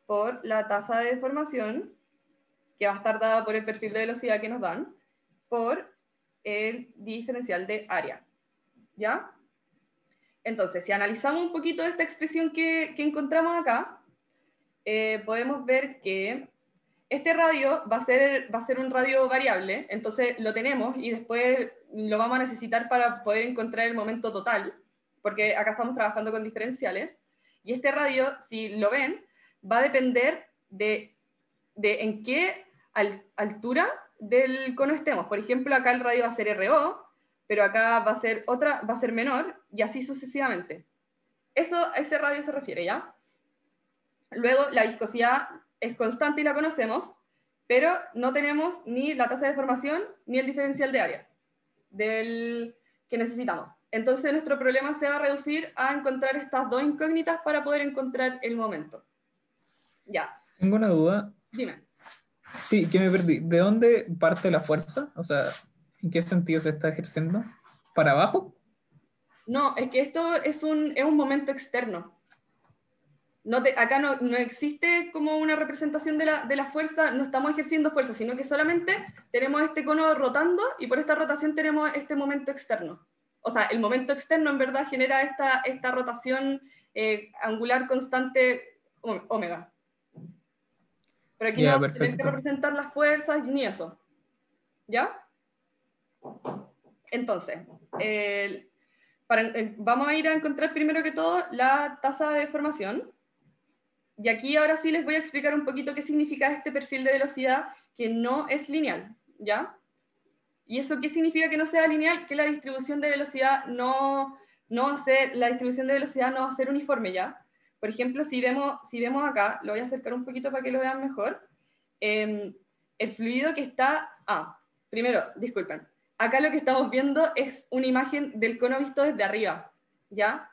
[SPEAKER 1] por la tasa de deformación, que va a estar dada por el perfil de velocidad que nos dan, por el diferencial de área, ¿ya? Entonces, si analizamos un poquito esta expresión que encontramos acá, podemos ver que este radio va a ser un radio variable, entonces lo tenemos y después lo vamos a necesitar para poder encontrar el momento total, porque acá estamos trabajando con diferenciales, y este radio, si lo ven, va a depender de en qué altura del cono estemos. Por ejemplo, acá el radio va a ser RO, pero acá va a ser menor, y así sucesivamente. A ese radio se refiere, ¿ya? Luego, la viscosidad es constante y la conocemos, pero no tenemos ni la tasa de deformación ni el diferencial de área que necesitamos. Entonces, nuestro problema se va a reducir a encontrar estas dos incógnitas para poder encontrar el momento. Ya.
[SPEAKER 3] Tengo una duda.
[SPEAKER 1] Dime.
[SPEAKER 3] Sí, que me perdí. ¿De dónde parte la fuerza? O sea, ¿en qué sentido se está ejerciendo? ¿Para abajo?
[SPEAKER 1] No, es que esto es un momento externo. Acá no existe como una representación de la fuerza, no estamos ejerciendo fuerza, sino que solamente tenemos este cono rotando y por esta rotación tenemos este momento externo. O sea, el momento externo en verdad genera esta rotación angular constante omega. Pero aquí no vamos a tener que representar las fuerzas ni eso. ¿Ya? Entonces, vamos a ir a encontrar primero que todo la tasa de deformación. Y aquí ahora sí les voy a explicar un poquito qué significa este perfil de velocidad que no es lineal, ¿ya? ¿Y eso qué significa que no sea lineal? Que la distribución de velocidad no va a ser uniforme, ¿ya? Por ejemplo, si vemos acá, lo voy a acercar un poquito para que lo vean mejor, el fluido que está... primero, disculpen, acá lo que estamos viendo es una imagen del cono visto desde arriba, ¿ya?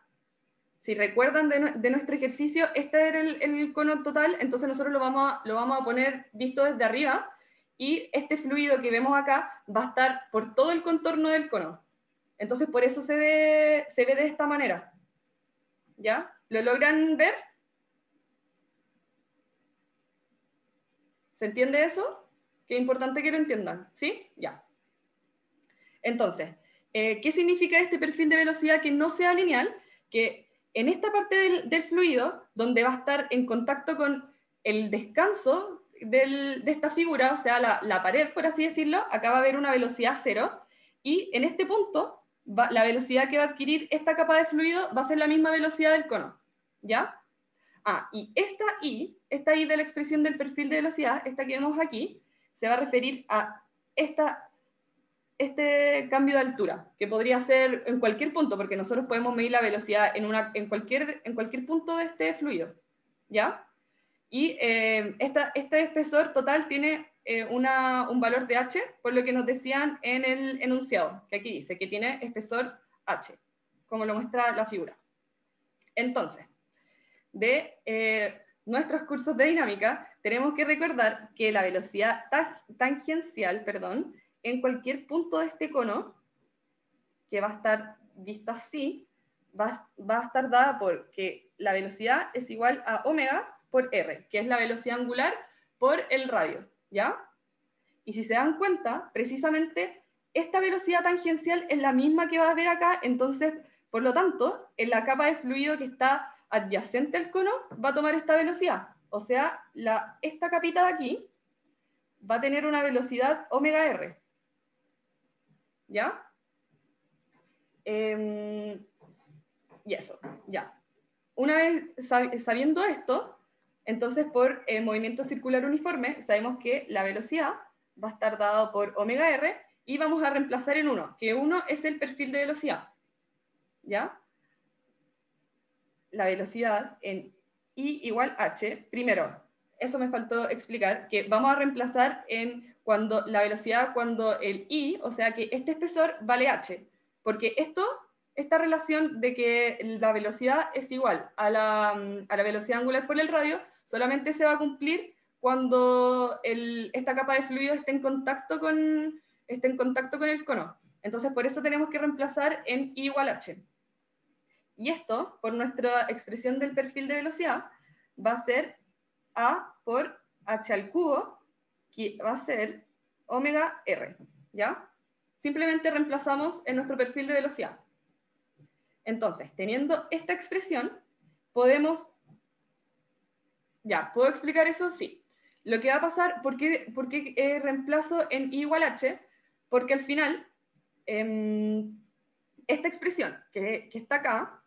[SPEAKER 1] Si recuerdan de nuestro ejercicio, este era el cono total, entonces nosotros lo vamos a poner visto desde arriba, y este fluido que vemos acá va a estar por todo el contorno del cono. Entonces por eso se ve de esta manera. ¿Ya? ¿Lo logran ver? ¿Se entiende eso? Qué importante que lo entiendan. ¿Sí? Ya. Entonces, ¿qué significa este perfil de velocidad que no sea lineal? Que en esta parte del fluido, donde va a estar en contacto con el descanso de esta figura, o sea, la pared, por así decirlo, acá va a haber una velocidad cero, y en este punto la velocidad que va a adquirir esta capa de fluido va a ser la misma velocidad del cono, ¿ya? Y esta I de la expresión del perfil de velocidad, esta que vemos aquí, se va a referir a este cambio de altura, que podría ser en cualquier punto, porque nosotros podemos medir la velocidad en cualquier punto de este fluido, ¿ya? Y este espesor total tiene un valor de H, por lo que nos decían en el enunciado, que aquí dice que tiene espesor H, como lo muestra la figura. Entonces, de nuestros cursos de dinámica, tenemos que recordar que la velocidad tangencial, en cualquier punto de este cono, que va a estar visto así, va a estar dada por que la velocidad es igual a omega por r, que es la velocidad angular por el radio, ¿ya? Y si se dan cuenta, precisamente esta velocidad tangencial es la misma que va a ver acá, entonces, por lo tanto, en la capa de fluido que está adyacente al cono va a tomar esta velocidad. O sea, esta capita de aquí va a tener una velocidad omega r. ¿Ya? Y eso, ya. Una vez sabiendo esto, entonces por movimiento circular uniforme, sabemos que la velocidad va a estar dado por omega r y vamos a reemplazar en 1, que 1 es el perfil de velocidad. ¿Ya? La velocidad en I igual H, primero, eso me faltó explicar, que vamos a reemplazar en la velocidad cuando el I, o sea que este espesor vale H, porque esta relación de que la velocidad es igual a la velocidad angular por el radio, solamente se va a cumplir cuando esta capa de fluido esté en contacto con el cono. Entonces por eso tenemos que reemplazar en I igual H. Y esto, por nuestra expresión del perfil de velocidad, va a ser A por H al cubo, que va a ser omega R, ¿ya? Simplemente reemplazamos en nuestro perfil de velocidad. Entonces, teniendo esta expresión, podemos... ¿Ya? ¿Puedo explicar eso? Sí. Lo que va a pasar, ¿por qué reemplazo en I igual H? Porque al final, esta expresión que está acá,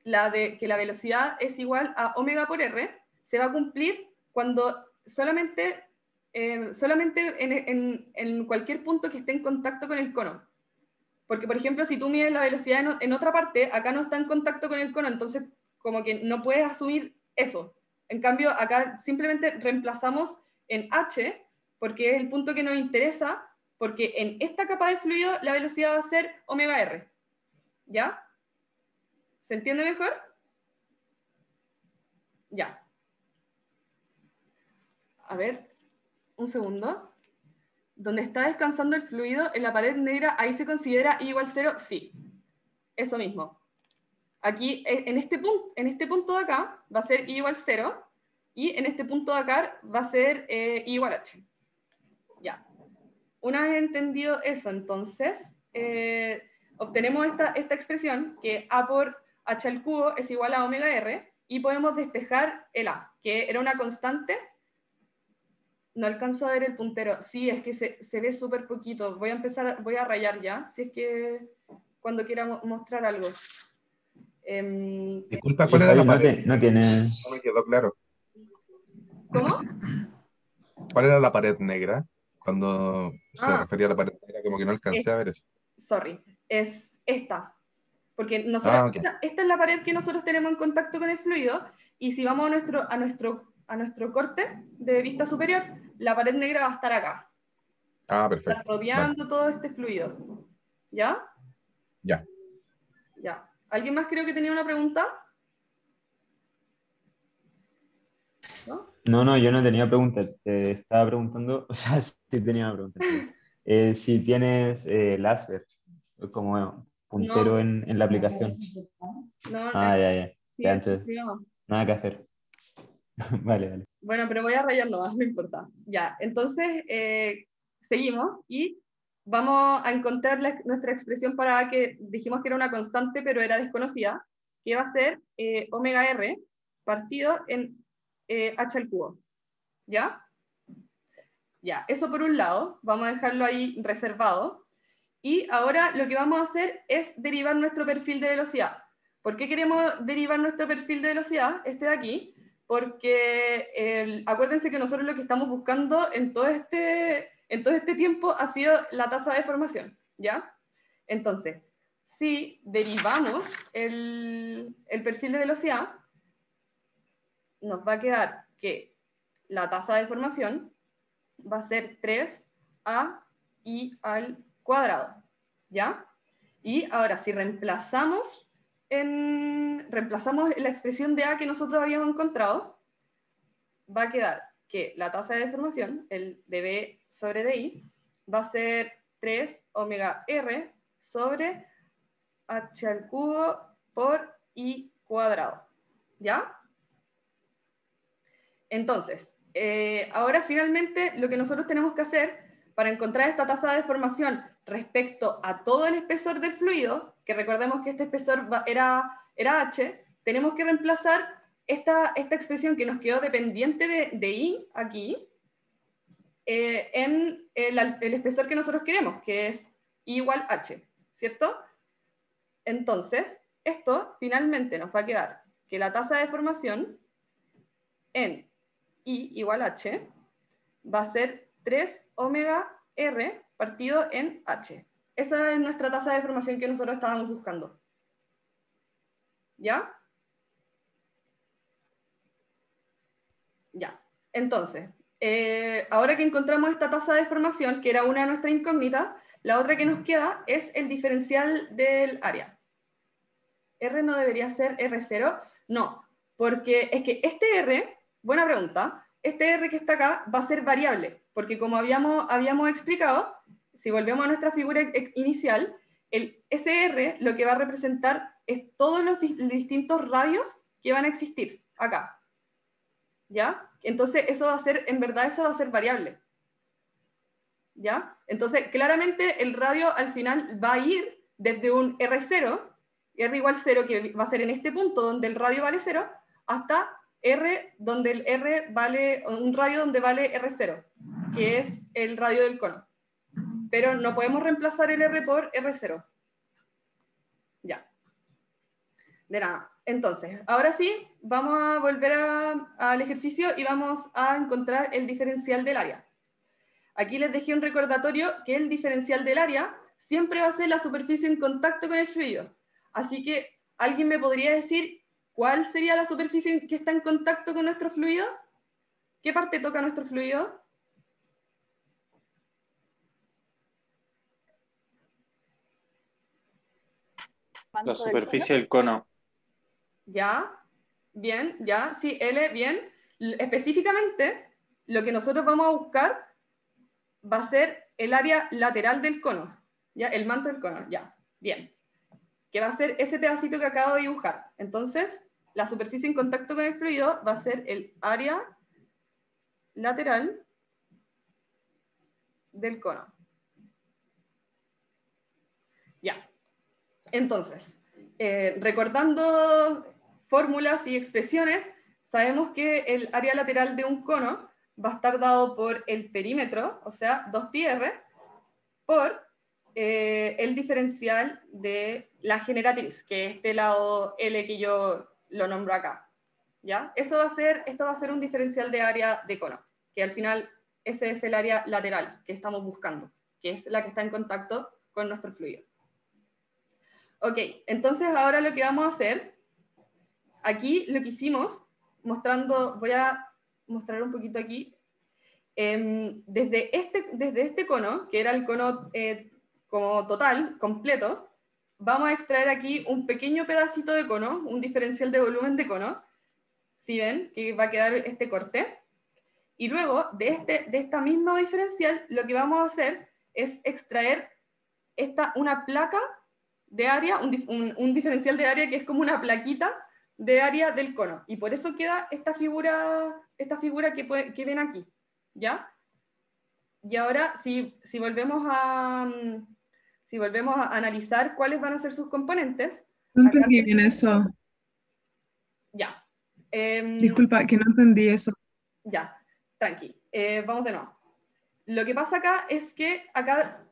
[SPEAKER 1] la de que la velocidad es igual a omega por r, se va a cumplir cuando solamente en cualquier punto que esté en contacto con el cono. Porque, por ejemplo, si tú mides la velocidad en otra parte, acá no está en contacto con el cono, entonces como que no puedes asumir eso. En cambio, acá simplemente reemplazamos en h, porque es el punto que nos interesa, porque en esta capa de fluido la velocidad va a ser omega r. ¿Ya? ¿Se entiende mejor? Ya. A ver, un segundo. ¿Dónde está descansando el fluido en la pared negra, ahí se considera I igual 0? Sí. Eso mismo. Aquí, en este punto de acá, va a ser I igual 0, y en este punto de acá va a ser I igual H. Ya. Una vez entendido eso, entonces, obtenemos esta expresión, que A por H al cubo es igual a omega R, y podemos despejar el A, que era una constante. No alcanzo a ver el puntero. Sí, es que se ve súper poquito. Voy a rayar ya, si es que cuando quiera mostrar algo.
[SPEAKER 8] Disculpa, ¿cuál era la pared?
[SPEAKER 2] No tiene...
[SPEAKER 8] No me quedó claro.
[SPEAKER 1] ¿Cómo?
[SPEAKER 8] ¿Cuál era la pared negra? Cuando se refería a la pared negra, como que no alcancé a ver eso.
[SPEAKER 1] Sorry, es esta. Porque nosotros,
[SPEAKER 8] Okay.
[SPEAKER 1] esta es la pared que nosotros tenemos en contacto con el fluido, y si vamos a nuestro corte de vista superior, la pared negra va a estar acá.
[SPEAKER 8] Perfecto.
[SPEAKER 1] Está rodeando todo este fluido. ¿Ya?
[SPEAKER 8] Ya.
[SPEAKER 1] Ya. ¿Alguien más creo que tenía una pregunta? ¿No?
[SPEAKER 2] No, yo no tenía preguntas. Te estaba preguntando, o sea, sí tenía una pregunta. Si tienes láser como puntero en la aplicación.
[SPEAKER 1] No,
[SPEAKER 2] Ya.
[SPEAKER 1] sí,
[SPEAKER 2] Ya, entonces, nada que hacer. Vale.
[SPEAKER 1] Bueno, pero voy a rayar nomás, no importa. Ya, entonces seguimos y vamos a encontrar nuestra expresión para que dijimos que era una constante, pero era desconocida, que va a ser omega r partido en h al cubo. ¿Ya? Ya, eso por un lado, vamos a dejarlo ahí reservado. Y ahora lo que vamos a hacer es derivar nuestro perfil de velocidad. ¿Por qué queremos derivar nuestro perfil de velocidad? Este de aquí. Porque acuérdense que nosotros lo que estamos buscando en todo este tiempo ha sido la tasa de deformación, ¿ya? Entonces, si derivamos el perfil de velocidad, nos va a quedar que la tasa de deformación va a ser 3ai al cuadrado, ¿ya? Y ahora, si reemplazamos la expresión de a que nosotros habíamos encontrado, va a quedar que la tasa de deformación, el dB sobre dI, va a ser 3 omega r sobre h al cubo por i cuadrado, ¿ya? Entonces, ahora finalmente lo que nosotros tenemos que hacer para encontrar esta tasa de deformación respecto a todo el espesor del fluido, que recordemos que este espesor era h, tenemos que reemplazar esta expresión que nos quedó dependiente de i, aquí, en el espesor que nosotros queremos, que es i igual h, ¿cierto? Entonces, esto finalmente nos va a quedar que la tasa de deformación en i igual h va a ser 3 omega r partido en h. Esa es nuestra tasa de deformación que nosotros estábamos buscando. ¿Ya? Ya. Entonces, ahora que encontramos esta tasa de deformación, que era una de nuestras incógnitas, la otra que nos queda es el diferencial del área. ¿R no debería ser R0? No, porque es que este R, buena pregunta, este R que está acá va a ser variable, porque como habíamos explicado, si volvemos a nuestra figura inicial, el SR lo que va a representar es todos los distintos radios que van a existir acá. ¿Ya? Entonces eso va a ser, en verdad eso va a ser variable. ¿Ya? Entonces claramente el radio al final va a ir desde un R0, R igual 0, que va a ser en este punto donde el radio vale 0, hasta R, donde el R vale, un radio donde vale R0, que es el radio del cono. Pero no podemos reemplazar el R por R0. Ya. De nada. Entonces, ahora sí, vamos a volver al ejercicio y vamos a encontrar el diferencial del área. Aquí les dejé un recordatorio que el diferencial del área siempre va a ser la superficie en contacto con el fluido. Así que, ¿alguien me podría decir cuál sería la superficie que está en contacto con nuestro fluido? ¿Qué parte toca nuestro fluido?
[SPEAKER 5] La superficie del cono.
[SPEAKER 1] Ya, bien, ya, sí, L, bien. Específicamente, lo que nosotros vamos a buscar va a ser el área lateral del cono, ¿ya? El manto del cono, ya, bien. Que va a ser ese pedacito que acabo de dibujar. Entonces, la superficie en contacto con el fluido va a ser el área lateral del cono. Ya. Entonces, recordando fórmulas y expresiones, sabemos que el área lateral de un cono va a estar dado por el perímetro, o sea, 2πr, por el diferencial de la generatriz, que es este lado L que yo lo nombro acá. ¿Ya? Esto va a ser un diferencial de área de cono, que al final ese es el área lateral que estamos buscando, que es la que está en contacto con nuestro fluido. Ok, entonces ahora lo que vamos a hacer, aquí lo que hicimos, voy a mostrar un poquito aquí, desde este cono, que era el cono como total, completo, vamos a extraer aquí un pequeño pedacito de cono, un diferencial de volumen de cono, si ven que va a quedar este corte, y luego de esta misma diferencial, lo que vamos a hacer es extraer una placa de área, un diferencial de área que es como una plaquita de área del cono, y por eso queda esta figura que ven aquí, ¿ya? Y ahora, si volvemos a analizar cuáles van a ser sus componentes.
[SPEAKER 9] No entendí bien eso.
[SPEAKER 1] Ya.
[SPEAKER 9] Disculpa, que no entendí eso.
[SPEAKER 1] Ya, tranqui. Vamos de nuevo. Lo que pasa acá es que acá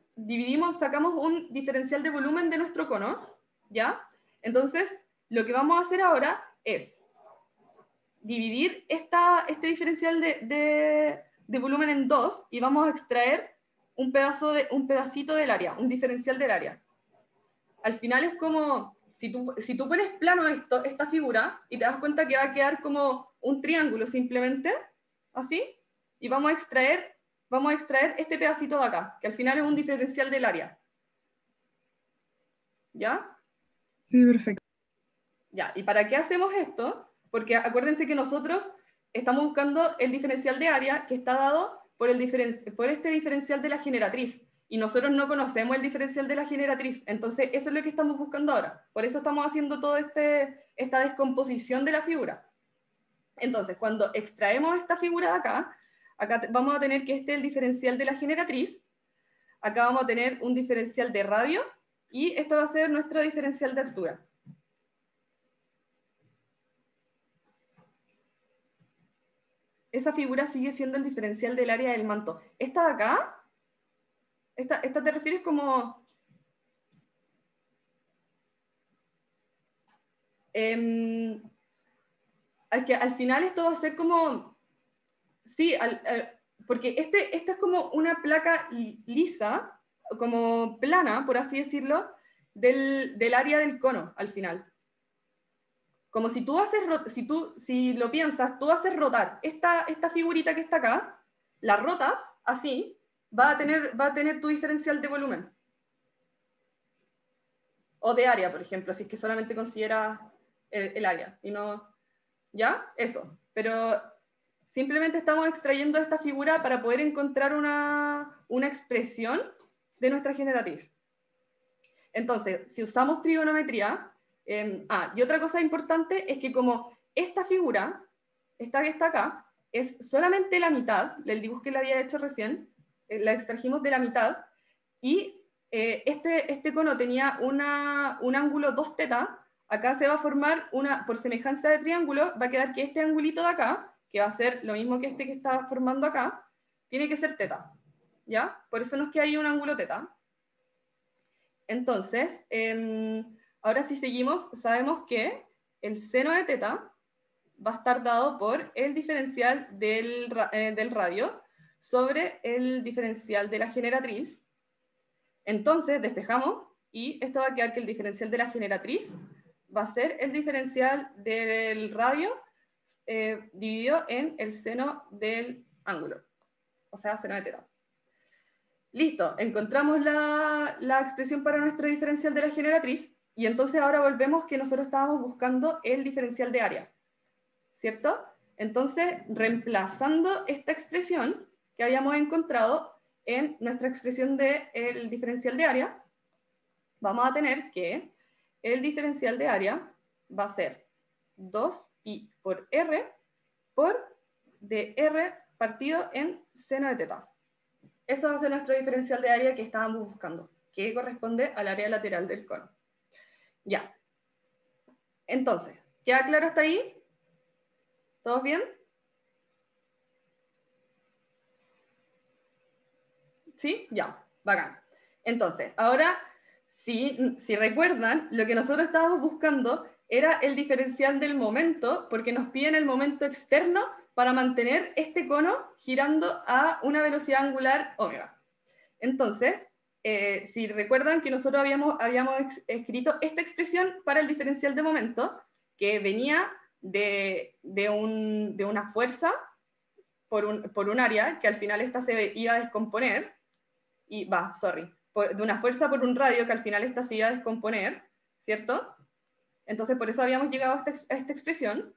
[SPEAKER 1] sacamos un diferencial de volumen de nuestro cono, ¿ya? Entonces, lo que vamos a hacer ahora es dividir este diferencial de volumen en dos y vamos a extraer un pedacito del área, un diferencial del área. Al final es como, si tú pones plano esta figura y te das cuenta que va a quedar como un triángulo simplemente, así, y vamos a extraer este pedacito de acá, que al final es un diferencial del área. ¿Ya?
[SPEAKER 9] Sí, perfecto.
[SPEAKER 1] Ya, ¿y para qué hacemos esto? Porque acuérdense que nosotros estamos buscando el diferencial de área que está dado por este diferencial de la generatriz. Y nosotros no conocemos el diferencial de la generatriz. Entonces, eso es lo que estamos buscando ahora. Por eso estamos haciendo toda esta descomposición de la figura. Entonces, cuando extraemos esta figura de acá vamos a tener que este es el diferencial de la generatriz. Acá vamos a tener un diferencial de radio. Y esto va a ser nuestro diferencial de altura. Esa figura sigue siendo el diferencial del área del manto. Esta de acá, esta te refieres como... al final esto va a ser como... Sí, porque esta es como una placa lisa, como plana, por así decirlo, del área del cono, al final. Como si tú haces, si lo piensas, tú haces rotar esta figurita que está acá, la rotas así, va a tener tu diferencial de volumen. O de área, por ejemplo, si es que solamente consideras el área. Y no, ¿ya? Eso. Pero simplemente estamos extrayendo esta figura para poder encontrar una expresión de nuestra generatriz. Entonces, si usamos trigonometría, y otra cosa importante es que como esta figura, esta que está acá, es solamente la mitad, el dibujo que le había hecho recién, la extrajimos de la mitad, y este cono tenía un ángulo 2θ, acá se va a formar por semejanza de triángulo, va a quedar que este angulito de acá, que va a ser lo mismo que este que está formando acá, tiene que ser θ, ¿ya? Por eso nos queda ahí un ángulo θ. Entonces, ahora si seguimos, sabemos que el seno de θ va a estar dado por el diferencial del radio sobre el diferencial de la generatriz. Entonces, despejamos y esto va a quedar que el diferencial de la generatriz va a ser el diferencial del radio dividido en el seno del ángulo, o sea, seno de θ. Listo, encontramos la expresión para nuestro diferencial de la generatriz y entonces ahora volvemos que nosotros estábamos buscando el diferencial de área, ¿cierto? Entonces, reemplazando esta expresión que habíamos encontrado en nuestra expresión del diferencial de área, vamos a tener que el diferencial de área va a ser 2pi por r por dr partido en seno de θ. Eso va a ser nuestro diferencial de área que estábamos buscando, que corresponde al área lateral del cono. Ya. Entonces, ¿queda claro hasta ahí? ¿Todos bien? ¿Sí? Ya, bacán. Entonces, ahora, si recuerdan, lo que nosotros estábamos buscando era el diferencial del momento, porque nos piden el momento externo para mantener este cono girando a una velocidad angular omega. Entonces, si recuerdan que nosotros habíamos escrito esta expresión para el diferencial de momento, que venía de una fuerza por un área, que al final esta se iba a descomponer, de una fuerza por un radio, que al final esta se iba a descomponer, ¿cierto? Entonces, por eso habíamos llegado a esta expresión.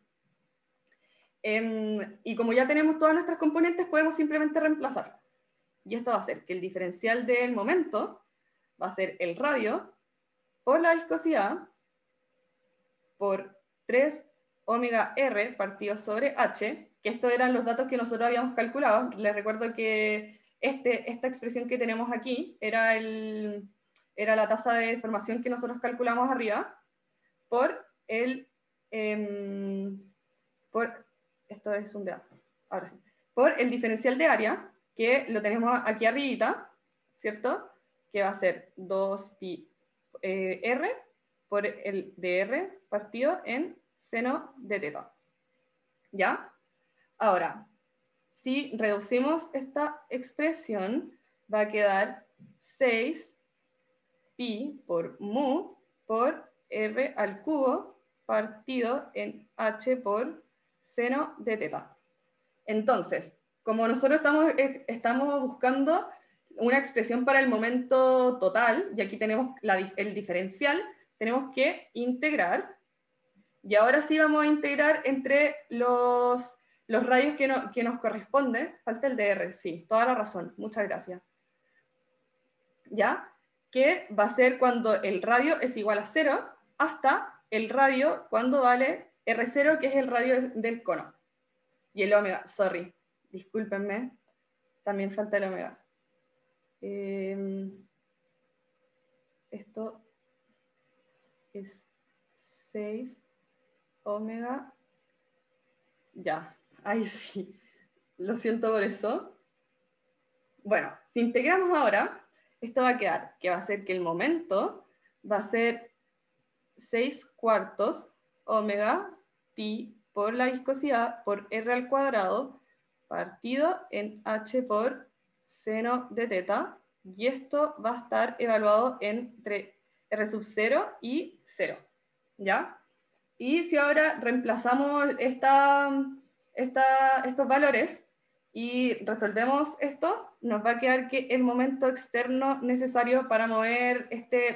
[SPEAKER 1] Y como ya tenemos todas nuestras componentes, podemos simplemente reemplazar. Y esto va a hacer que el diferencial del momento va a ser el radio por la viscosidad por 3 omega r partido sobre h, que estos eran los datos que nosotros habíamos calculado. Les recuerdo que esta expresión que tenemos aquí era la tasa de deformación que nosotros calculamos arriba, por esto es un DA, ahora sí, por el diferencial de área, que lo tenemos aquí arribita, ¿cierto? que va a ser 2pi r por el de r partido en seno de teta. ¿Ya? Ahora, si reducimos esta expresión, va a quedar 6pi por mu por r al cubo partido en h por seno de teta. Entonces, como nosotros estamos buscando una expresión para el momento total, y aquí tenemos el diferencial, tenemos que integrar, y ahora sí vamos a integrar entre los radios que nos corresponden. Falta el dr, sí, toda la razón, muchas gracias. ¿Ya? Que va a ser cuando el radio es igual a 0 hasta el radio cuando vale R0, que es el radio del cono. Y el omega, sorry, discúlpenme, también falta el omega. Esto es 6 omega. Ya, ahí sí, lo siento por eso. Bueno, si integramos ahora, esto va a quedar, que va a ser que el momento va a ser 6/4 omega pi por la viscosidad por r al cuadrado partido en h por seno de teta, y esto va a estar evaluado entre r sub 0 y 0, ¿ya? Y si ahora reemplazamos estos valores y resolvemos esto, nos va a quedar que el momento externo necesario para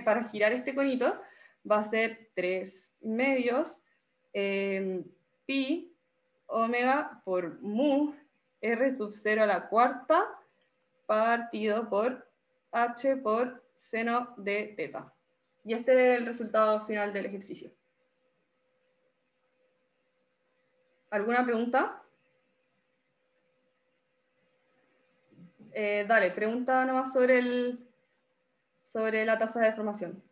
[SPEAKER 1] para girar este conito va a ser 3/2 pi omega por mu r sub 0 a la cuarta partido por h por seno de teta. Y este es el resultado final del ejercicio. ¿Alguna pregunta? Dale, pregunta nomás sobre la tasa de deformación.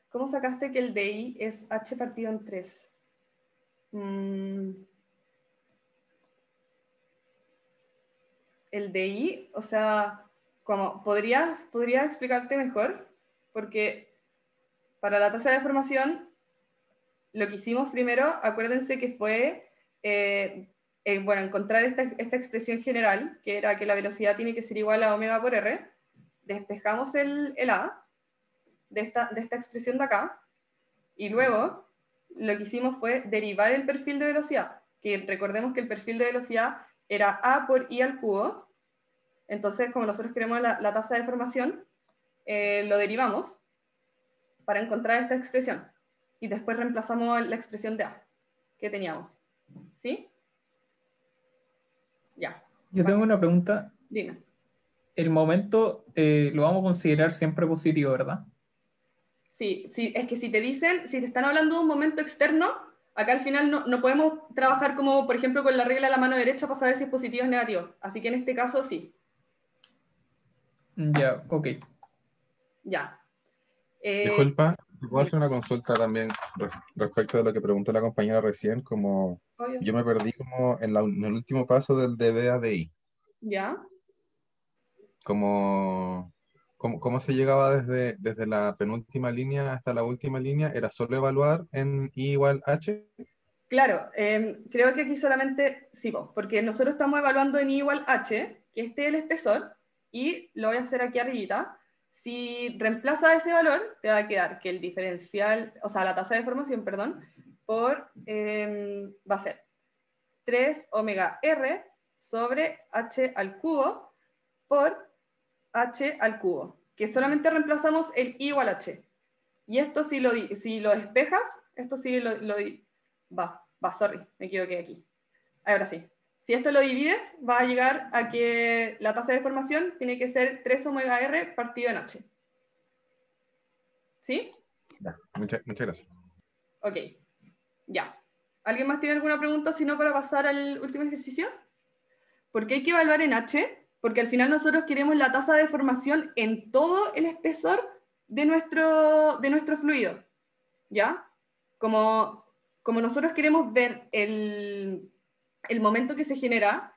[SPEAKER 1] ¿Cómo sacaste que el DI es h partido en 3? El DI, o sea, ¿podría explicarte mejor? Porque para la tasa de deformación, lo que hicimos primero, acuérdense que fue encontrar esta expresión general, que era que la velocidad tiene que ser igual a omega por r. Despejamos el a de esta expresión de acá, y luego lo que hicimos fue derivar el perfil de velocidad, que recordemos que el perfil de velocidad era a por i al cubo. Entonces, como nosotros queremos la tasa de deformación, lo derivamos para encontrar esta expresión, y después reemplazamos la expresión de a que teníamos. ¿Sí? Ya.
[SPEAKER 3] Yo tengo una pregunta.
[SPEAKER 1] Dime.
[SPEAKER 3] El momento lo vamos a considerar siempre positivo, ¿verdad?
[SPEAKER 1] Sí, es que si te están hablando de un momento externo, acá al final no podemos trabajar como, por ejemplo, con la regla de la mano derecha para saber si es positivo o negativo. Así que en este caso sí.
[SPEAKER 3] Ya, ok.
[SPEAKER 1] Ya.
[SPEAKER 8] Disculpa, ¿puedo hacer una consulta también respecto de lo que preguntó la compañera recién? Como
[SPEAKER 1] Obvio.
[SPEAKER 8] yo me perdí como en el último paso del DBADI.
[SPEAKER 1] ¿Ya?
[SPEAKER 8] ¿Cómo se llegaba desde la penúltima línea hasta la última línea? ¿Era solo evaluar en I igual H?
[SPEAKER 1] Claro, creo que aquí solamente, sí, porque nosotros estamos evaluando en I igual H, que este es el espesor, y lo voy a hacer aquí arribita. Si reemplaza ese valor, te va a quedar que el diferencial, o sea, la tasa de deformación, perdón, va a ser 3 omega r sobre h al cubo por h al cubo, que solamente reemplazamos el I igual H. Y esto si lo despejas, esto sí sorry, me equivoqué aquí. Ahora sí. Si esto lo divides, va a llegar a que la tasa de deformación tiene que ser 3 omega r partido en h. ¿Sí?
[SPEAKER 8] Ya, muchas gracias.
[SPEAKER 1] Ok, ya. ¿Alguien más tiene alguna pregunta, si no, para pasar al último ejercicio? ¿Por qué hay que evaluar en h? Porque al final nosotros queremos la tasa de deformación en todo el espesor de nuestro fluido. ¿Ya? Como nosotros queremos ver el momento que se genera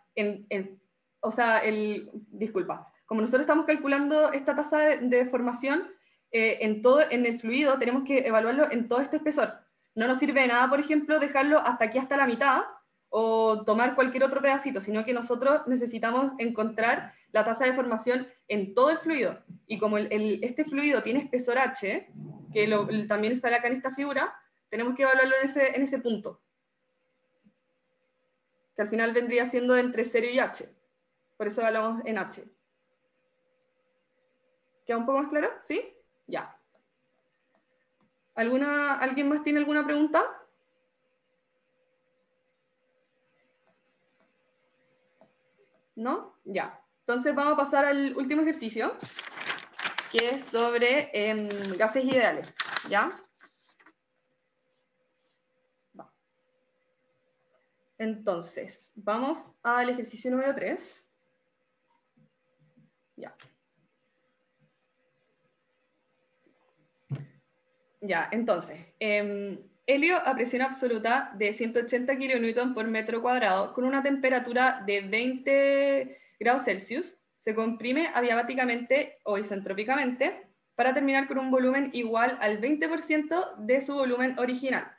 [SPEAKER 1] disculpa, como nosotros estamos calculando esta tasa de deformación en el fluido, tenemos que evaluarlo en todo este espesor. No nos sirve de nada, por ejemplo, dejarlo hasta aquí, hasta la mitad, o tomar cualquier otro pedacito, sino que nosotros necesitamos encontrar la tasa de deformación en todo el fluido. Y como este fluido tiene espesor H, que también sale acá en esta figura, tenemos que evaluarlo en ese punto, que al final vendría siendo entre 0 y H. Por eso hablamos en H. ¿Queda un poco más claro? ¿Sí? Ya. ¿Alguien más tiene alguna pregunta? ¿No? Ya. Entonces vamos a pasar al último ejercicio, que es sobre gases ideales. ¿Ya? Va. Entonces, vamos al ejercicio número 3. Ya. Ya, entonces, helio a presión absoluta de 180 kN por metro cuadrado con una temperatura de 20 grados Celsius se comprime adiabáticamente o isentrópicamente para terminar con un volumen igual al 20% de su volumen original.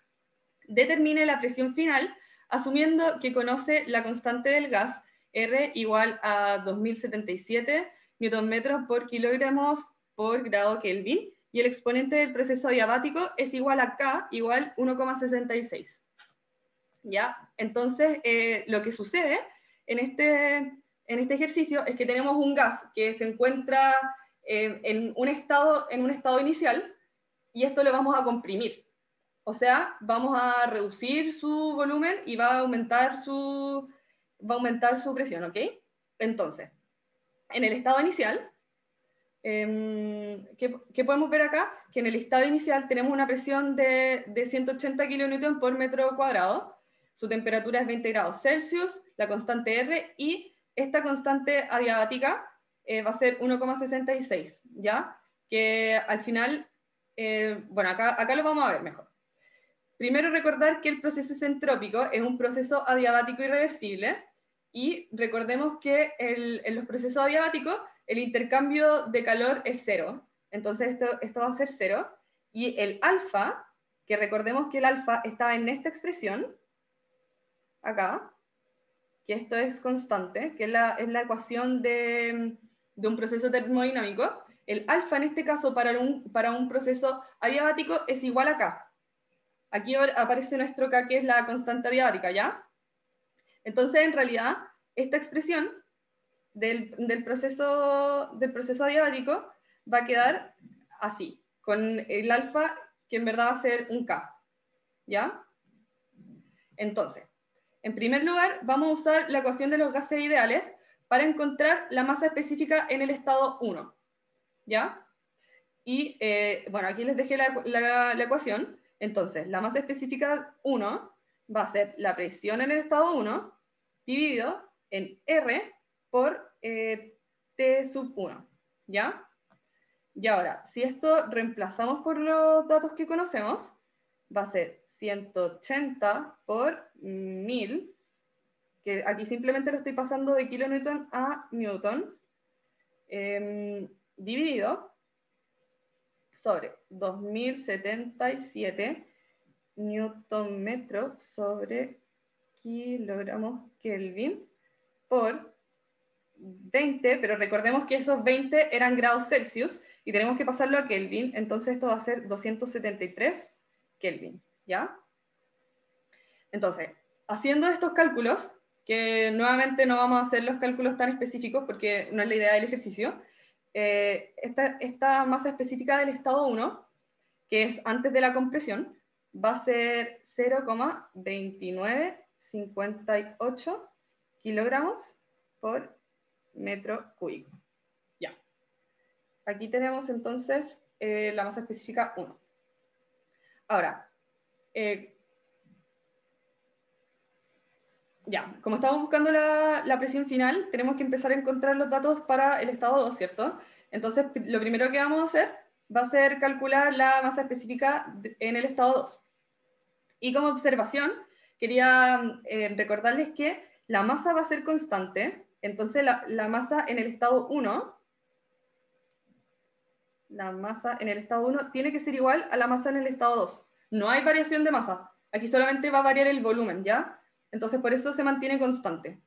[SPEAKER 1] Determine la presión final asumiendo que conoce la constante del gas R igual a 2077 Nm por kilogramos por grado Kelvin y el exponente del proceso adiabático es igual a K igual 1,66. ¿Ya? Entonces, lo que sucede en este ejercicio es que tenemos un gas que se encuentra en un estado inicial y esto lo vamos a comprimir. O sea, vamos a reducir su volumen y va a aumentar su presión, ¿ok? Entonces, en el estado inicial, ¿qué podemos ver acá? Que en el estado inicial tenemos una presión de 180 kN por metro cuadrado, su temperatura es 20 grados Celsius, la constante R, y esta constante adiabática va a ser 1,66, ¿ya? Que al final, bueno, acá lo vamos a ver mejor. Primero recordar que el proceso isentrópico es un proceso adiabático irreversible, y recordemos que en los procesos adiabáticos el intercambio de calor es 0, entonces esto va a ser 0, y el alfa, que recordemos que el alfa está en esta expresión, acá, que esto es constante, que es la ecuación de un proceso termodinámico, el alfa en este caso para un proceso adiabático es igual a K. Aquí aparece nuestro K, que es la constante adiabática, ¿ya? Entonces, en realidad, esta expresión del proceso adiabático va a quedar así, con el alfa, que en verdad va a ser un K, ¿ya? Entonces, en primer lugar, vamos a usar la ecuación de los gases ideales para encontrar la masa específica en el estado 1, ¿ya? Y, bueno, aquí les dejé la ecuación. Entonces, la masa específica 1 va a ser la presión en el estado 1 dividido en R por T sub 1, ¿ya? Y ahora, si esto reemplazamos por los datos que conocemos, va a ser 180 por 1000, que aquí simplemente lo estoy pasando de kilonewton a newton, dividido sobre 2077 newton metro sobre kilogramos Kelvin por 20, pero recordemos que esos 20 eran grados Celsius y tenemos que pasarlo a Kelvin, entonces esto va a ser 273 Kelvin, ¿ya? Entonces, haciendo estos cálculos, que nuevamente no vamos a hacer los cálculos tan específicos porque no es la idea del ejercicio, esta masa específica del estado 1, que es antes de la compresión, va a ser 0,2958 kilogramos por metro cúbico. Ya. Aquí tenemos entonces la masa específica 1. Ahora, ya, como estamos buscando la presión final, tenemos que empezar a encontrar los datos para el estado 2, ¿cierto? Entonces, lo primero que vamos a hacer va a ser calcular la masa específica en el estado 2. Y como observación, quería recordarles que la masa va a ser constante, entonces la masa en el estado 1, la masa en el estado 1 tiene que ser igual a la masa en el estado 2. No hay variación de masa, aquí solamente va a variar el volumen, ¿ya? Entonces por eso se mantiene constante.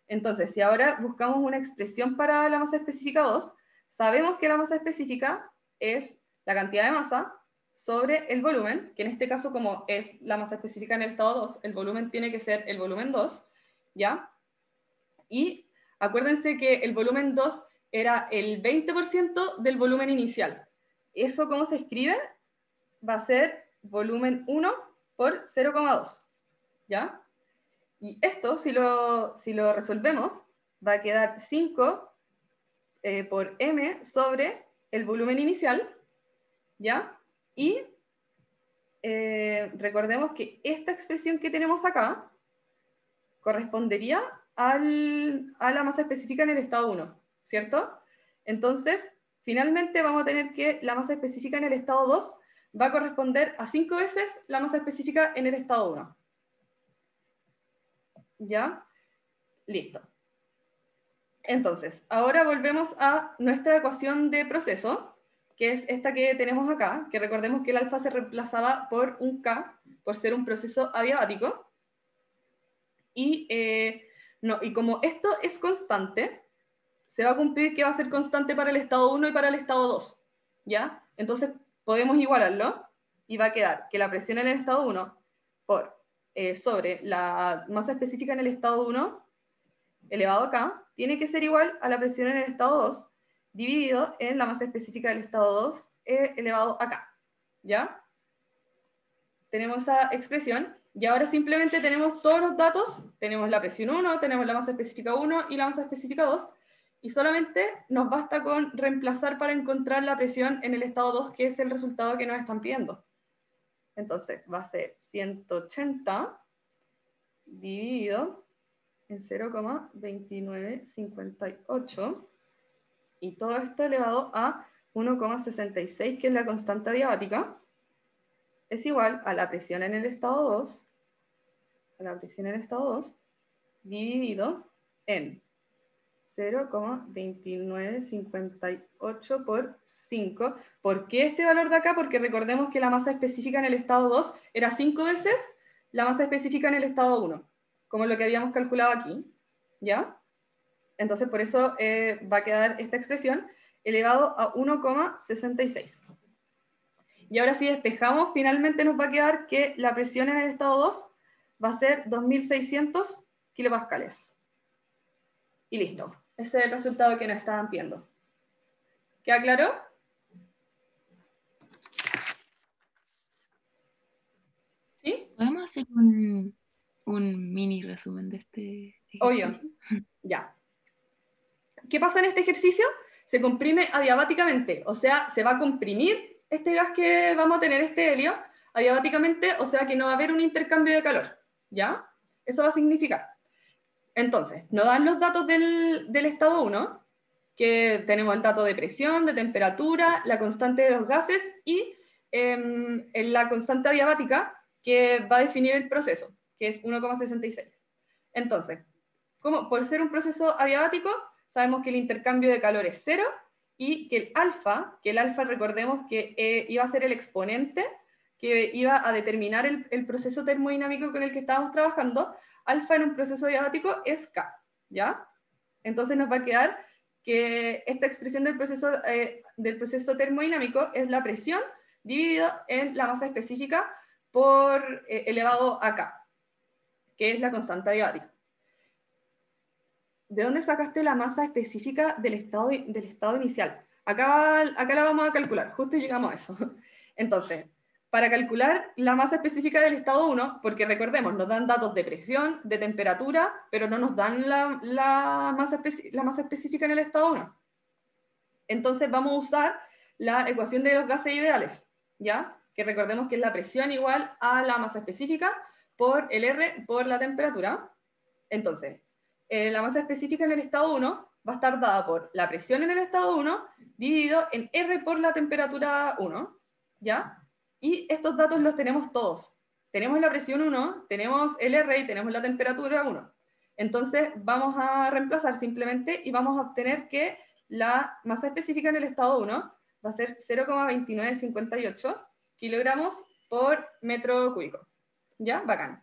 [SPEAKER 1] Entonces, si ahora buscamos una expresión para la masa específica 2, sabemos que la masa específica es la cantidad de masa sobre el volumen, que en este caso, como es la masa específica en el estado 2, el volumen tiene que ser el volumen 2, ¿ya? Y acuérdense que el volumen 2 era el 20% del volumen inicial. ¿Eso cómo se escribe? Va a ser volumen 1 por 0,2, ¿ya? Y esto, si lo resolvemos, va a quedar 5 por m sobre el volumen inicial, ¿ya? Y recordemos que esta expresión que tenemos acá correspondería a la masa específica en el estado 1, ¿cierto? Entonces, finalmente vamos a tener que la masa específica en el estado 2 va a corresponder a 5 veces la masa específica en el estado 1. ¿Ya? Listo. Entonces, ahora volvemos a nuestra ecuación de proceso, que es esta que tenemos acá, que recordemos que el alfa se reemplazaba por un K, por ser un proceso adiabático. Y como esto es constante, se va a cumplir que va a ser constante para el estado 1 y para el estado 2, ¿ya? Entonces podemos igualarlo y va a quedar que la presión en el estado 1 sobre la masa específica en el estado 1 elevado a K tiene que ser igual a la presión en el estado 2 dividido en la masa específica del estado 2 elevado a K, ¿ya? Tenemos esa expresión. Y ahora simplemente tenemos todos los datos, tenemos la presión 1, tenemos la masa específica 1 y la masa específica 2, y solamente nos basta con reemplazar para encontrar la presión en el estado 2, que es el resultado que nos están pidiendo. Entonces va a ser 180 dividido en 0,2958, y todo esto elevado a 1,66, que es la constante adiabática, es igual a la presión en el estado 2, dividido en 0,2958 por 5. ¿Por qué este valor de acá? Porque recordemos que la masa específica en el estado 2 era 5 veces la masa específica en el estado 1, como lo que habíamos calculado aquí, ¿ya? Entonces por eso va a quedar esta expresión elevado a 1,66. Y ahora si despejamos, finalmente nos va a quedar que la presión en el estado 2 va a ser 2600 kilopascales. Y listo. Ese es el resultado que nos estaban pidiendo. ¿Queda claro? ¿Sí?
[SPEAKER 10] ¿Podemos hacer un mini resumen de este ejercicio?
[SPEAKER 1] Obvio. Ya. ¿Qué pasa en este ejercicio? Se comprime adiabáticamente, o sea, se va a comprimir este gas que vamos a tener, este helio, adiabáticamente, o sea que no va a haber un intercambio de calor, ¿ya? Eso va a significar. Entonces, nos dan los datos del estado 1, que tenemos el dato de presión, de temperatura, la constante de los gases y la constante adiabática, que va a definir el proceso, que es 1,66. Entonces, por ser un proceso adiabático, sabemos que el intercambio de calor es 0 y que el alfa recordemos que iba a ser el exponente que iba a determinar el proceso termodinámico con el que estábamos trabajando. Alfa en un proceso adiabático es K, ¿ya? Entonces nos va a quedar que esta expresión del proceso termodinámico es la presión dividido en la masa específica por elevado a K, que es la constante adiabática. ¿De dónde sacaste la masa específica del estado inicial? Acá la vamos a calcular, justo llegamos a eso. Entonces, para calcular la masa específica del estado 1, porque recordemos, nos dan datos de presión, de temperatura, pero no nos dan la masa específica en el estado 1. Entonces vamos a usar la ecuación de los gases ideales, ¿ya? Que recordemos que es la presión igual a la masa específica por el R por la temperatura. Entonces, la masa específica en el estado 1 va a estar dada por la presión en el estado 1 dividido en R por la temperatura 1, ¿ya? Y estos datos los tenemos todos. Tenemos la presión 1, tenemos el R y tenemos la temperatura 1. Entonces vamos a reemplazar simplemente y vamos a obtener que la masa específica en el estado 1 va a ser 0,2958 kilogramos por metro cúbico. ¿Ya? Bacán.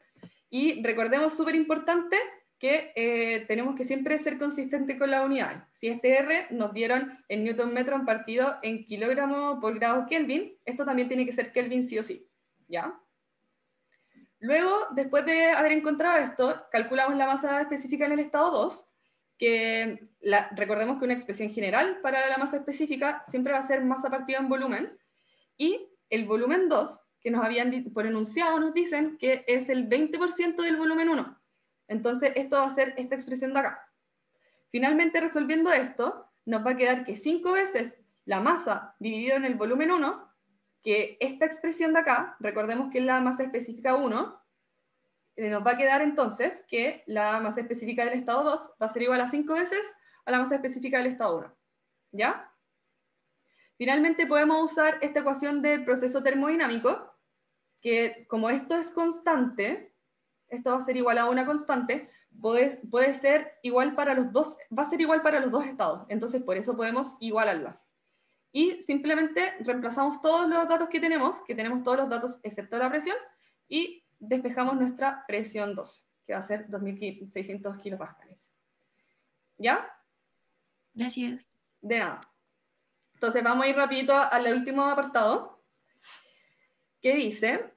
[SPEAKER 1] Y recordemos, súper importante, que tenemos que siempre ser consistentes con las unidades. Si este R nos dieron en newton metro partido en kilogramo por grado Kelvin, esto también tiene que ser Kelvin sí o sí. ¿Ya? Luego, después de haber encontrado esto, calculamos la masa específica en el estado 2, que recordemos que una expresión general para la masa específica siempre va a ser masa partida en volumen, y el volumen 2, que nos habían por enunciado, nos dicen que es el 20% del volumen 1. Entonces, esto va a ser esta expresión de acá. Finalmente, resolviendo esto, nos va a quedar que 5 veces la masa dividido en el volumen 1, que esta expresión de acá, recordemos que es la masa específica 1, nos va a quedar entonces que la masa específica del estado 2 va a ser igual a 5 veces a la masa específica del estado 1. ¿Ya? Finalmente podemos usar esta ecuación del proceso termodinámico, que como esto es constante, esto va a ser igual a una constante, puede ser igual para los dos, va a ser igual para los dos estados, entonces por eso podemos igualarlas. Y simplemente reemplazamos todos los datos que tenemos todos los datos excepto la presión, y despejamos nuestra presión 2, que va a ser 2600 kilopascales. ¿Ya?
[SPEAKER 10] Gracias.
[SPEAKER 1] De nada. Entonces vamos a ir rapidito al último apartado, que dice,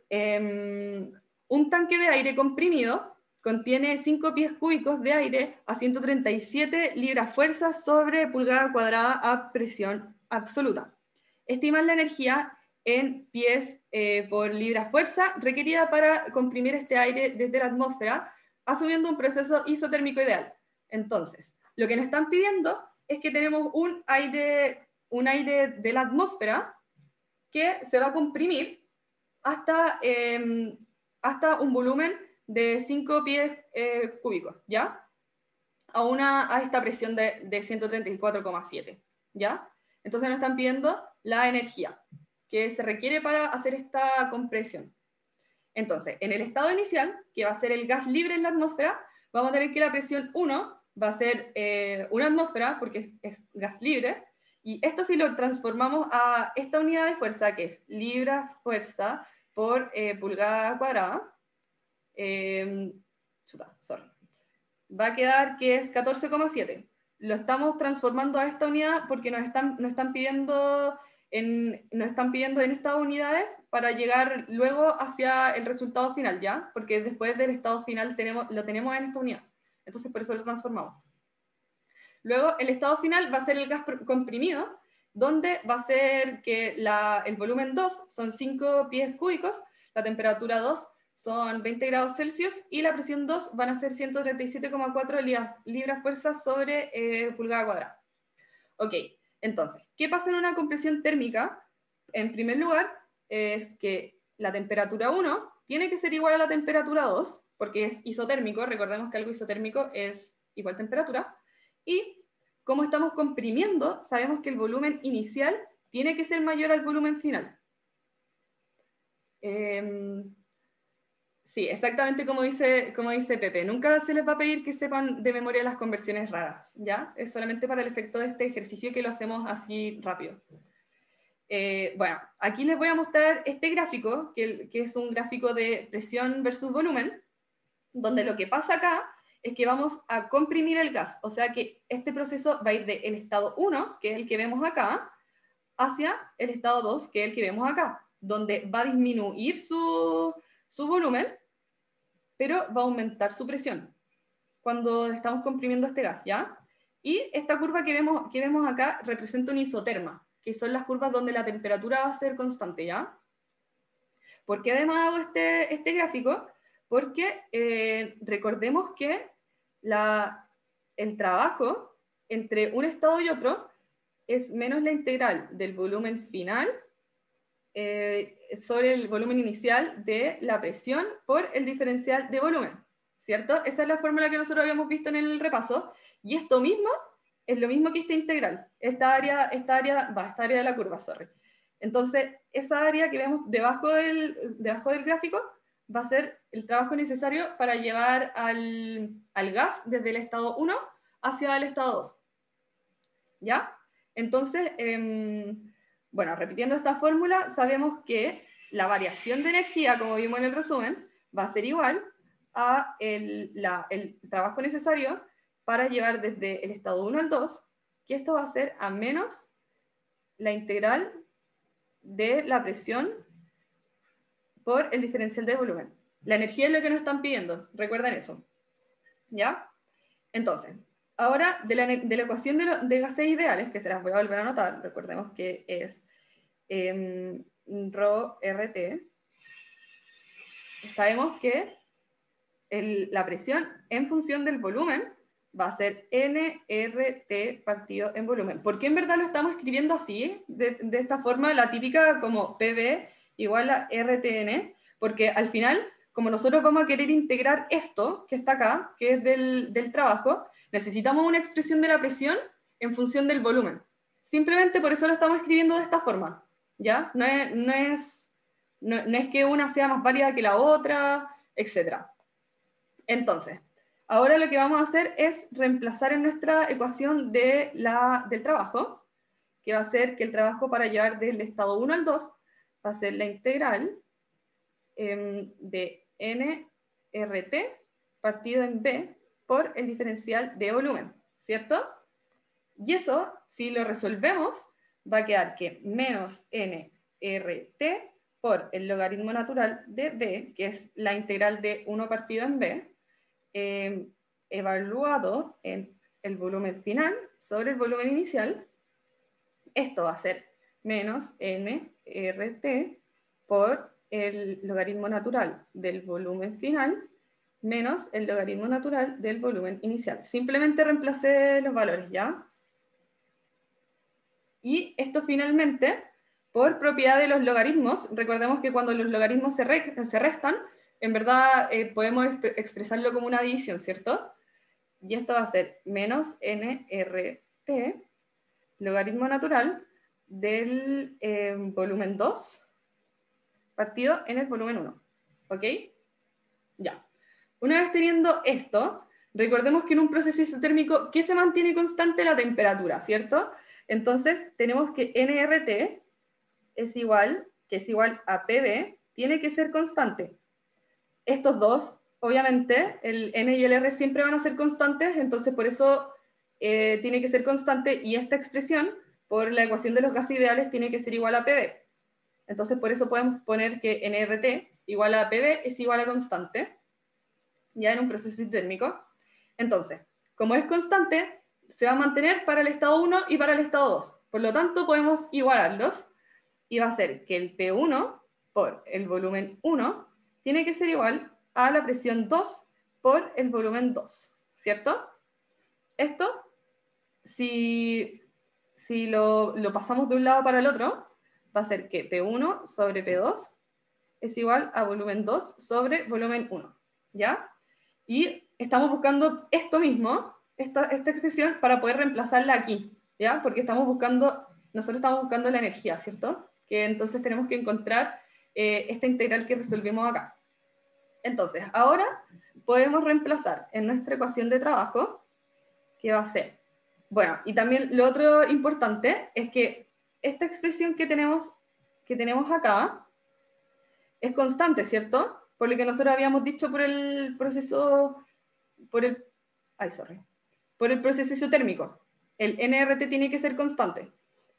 [SPEAKER 1] un tanque de aire comprimido contiene 5 pies cúbicos de aire a 137 libras-fuerza sobre pulgada cuadrada a presión absoluta. Estiman la energía en pies por libra-fuerza requerida para comprimir este aire desde la atmósfera, asumiendo un proceso isotérmico ideal. Entonces, lo que nos están pidiendo es que tenemos un aire de la atmósfera que se va a comprimir hasta un volumen de 5 pies cúbicos, ¿ya? A esta presión de 134,7, ¿ya? Entonces nos están pidiendo la energía que se requiere para hacer esta compresión. Entonces, en el estado inicial, que va a ser el gas libre en la atmósfera, vamos a tener que la presión 1 va a ser una atmósfera, porque es gas libre, y esto si lo transformamos a esta unidad de fuerza, que es libra-fuerza por pulgada cuadrada, va a quedar que es 14,7. Lo estamos transformando a esta unidad porque nos están pidiendo en estas unidades para llegar luego hacia el resultado final, ¿ya? Porque después del estado final lo tenemos en esta unidad. Entonces por eso lo transformamos. Luego el estado final va a ser el gas comprimido, donde va a ser que el volumen 2 son 5 pies cúbicos, la temperatura 2 son 20 grados Celsius y la presión 2 van a ser 137,4 libras-fuerza sobre pulgada cuadrada. Ok, entonces, ¿qué pasa en una compresión térmica? En primer lugar, es que la temperatura 1 tiene que ser igual a la temperatura 2, porque es isotérmico, recordemos que algo isotérmico es igual temperatura, y como estamos comprimiendo, sabemos que el volumen inicial tiene que ser mayor al volumen final. Sí, exactamente como dice Pepe. Nunca se les va a pedir que sepan de memoria las conversiones raras, ¿ya? Es solamente para el efecto de este ejercicio que lo hacemos así rápido. Bueno, aquí les voy a mostrar este gráfico, que es un gráfico de presión versus volumen, donde lo que pasa acá es que vamos a comprimir el gas, o sea que este proceso va a ir del estado 1, que es el que vemos acá, hacia el estado 2, que es el que vemos acá, donde va a disminuir su volumen, pero va a aumentar su presión cuando estamos comprimiendo este gas, ¿ya? Y esta curva que vemos acá representa un isoterma, que son las curvas donde la temperatura va a ser constante, ¿ya? ¿Por qué además hago este gráfico? Porque recordemos que el trabajo entre un estado y otro es menos la integral del volumen final sobre el volumen inicial de la presión por el diferencial de volumen, ¿cierto? Esa es la fórmula que nosotros habíamos visto en el repaso, y esto mismo es lo mismo que esta integral, esta área de la curva, sorry. Entonces, esa área que vemos debajo del gráfico va a ser el trabajo necesario para llevar al gas desde el estado 1 hacia el estado 2. ¿Ya? Entonces, bueno, repitiendo esta fórmula, sabemos que la variación de energía, como vimos en el resumen, va a ser igual a el trabajo necesario para llevar desde el estado 1 al 2, que esto va a ser a menos la integral de la presión por el diferencial de volumen. La energía es lo que nos están pidiendo, recuerden eso. ¿Ya? Entonces, ahora de la ecuación de gases ideales, que se las voy a volver a anotar, recordemos que es ρ RT, sabemos que la presión en función del volumen va a ser nRT partido en volumen. ¿Por qué en verdad lo estamos escribiendo así, de esta forma, la típica como PV igual a RTN? Porque al final, como nosotros vamos a querer integrar esto que está acá, que es del trabajo, necesitamos una expresión de la presión en función del volumen. Simplemente por eso lo estamos escribiendo de esta forma, ¿ya? No es que una sea más válida que la otra, etc. Entonces, ahora lo que vamos a hacer es reemplazar en nuestra ecuación del trabajo, que va a ser que el trabajo para llevar del estado 1 al 2 va a ser la integral de nRT partido en B por el diferencial de volumen, ¿cierto? Y eso, si lo resolvemos, va a quedar que menos nRT por el logaritmo natural de B, que es la integral de 1 partido en B, evaluado en el volumen final sobre el volumen inicial. Esto va a ser menos nRT por el logaritmo natural del volumen final menos el logaritmo natural del volumen inicial. Simplemente reemplacé los valores, ¿ya? Y esto finalmente, por propiedad de los logaritmos, recordemos que cuando los logaritmos se restan, en verdad podemos expresarlo como una división, ¿cierto? Y esto va a ser menos nRT, logaritmo natural del volumen 2, partido en el volumen 1. ¿Ok? Ya. Una vez teniendo esto, recordemos que en un proceso isotérmico, ¿qué se mantiene constante? La temperatura, ¿cierto? Entonces, tenemos que nRT es igual a PV, tiene que ser constante. Estos dos, obviamente, el N y el R siempre van a ser constantes, entonces por eso tiene que ser constante, y esta expresión, por la ecuación de los gases ideales, tiene que ser igual a PV. Entonces por eso podemos poner que nRT igual a PV es igual a constante, ya en un proceso isotérmico. Entonces, como es constante, se va a mantener para el estado 1 y para el estado 2. Por lo tanto, podemos igualarlos, y va a ser que el P1 por el volumen 1 tiene que ser igual a la presión 2 por el volumen 2, ¿cierto? Esto, si lo pasamos de un lado para el otro, va a ser que P1 sobre P2 es igual a volumen 2 sobre volumen 1, ¿ya? Y estamos buscando esto mismo, esta expresión, para poder reemplazarla aquí, ¿ya? Porque nosotros estamos buscando la energía, ¿cierto? Que entonces tenemos que encontrar esta integral que resolvimos acá. Entonces, ahora podemos reemplazar en nuestra ecuación de trabajo, que va a ser, bueno, y también lo otro importante es que esta expresión que tenemos acá es constante, ¿cierto? Por lo que nosotros habíamos dicho por el proceso isotérmico. El nRT tiene que ser constante.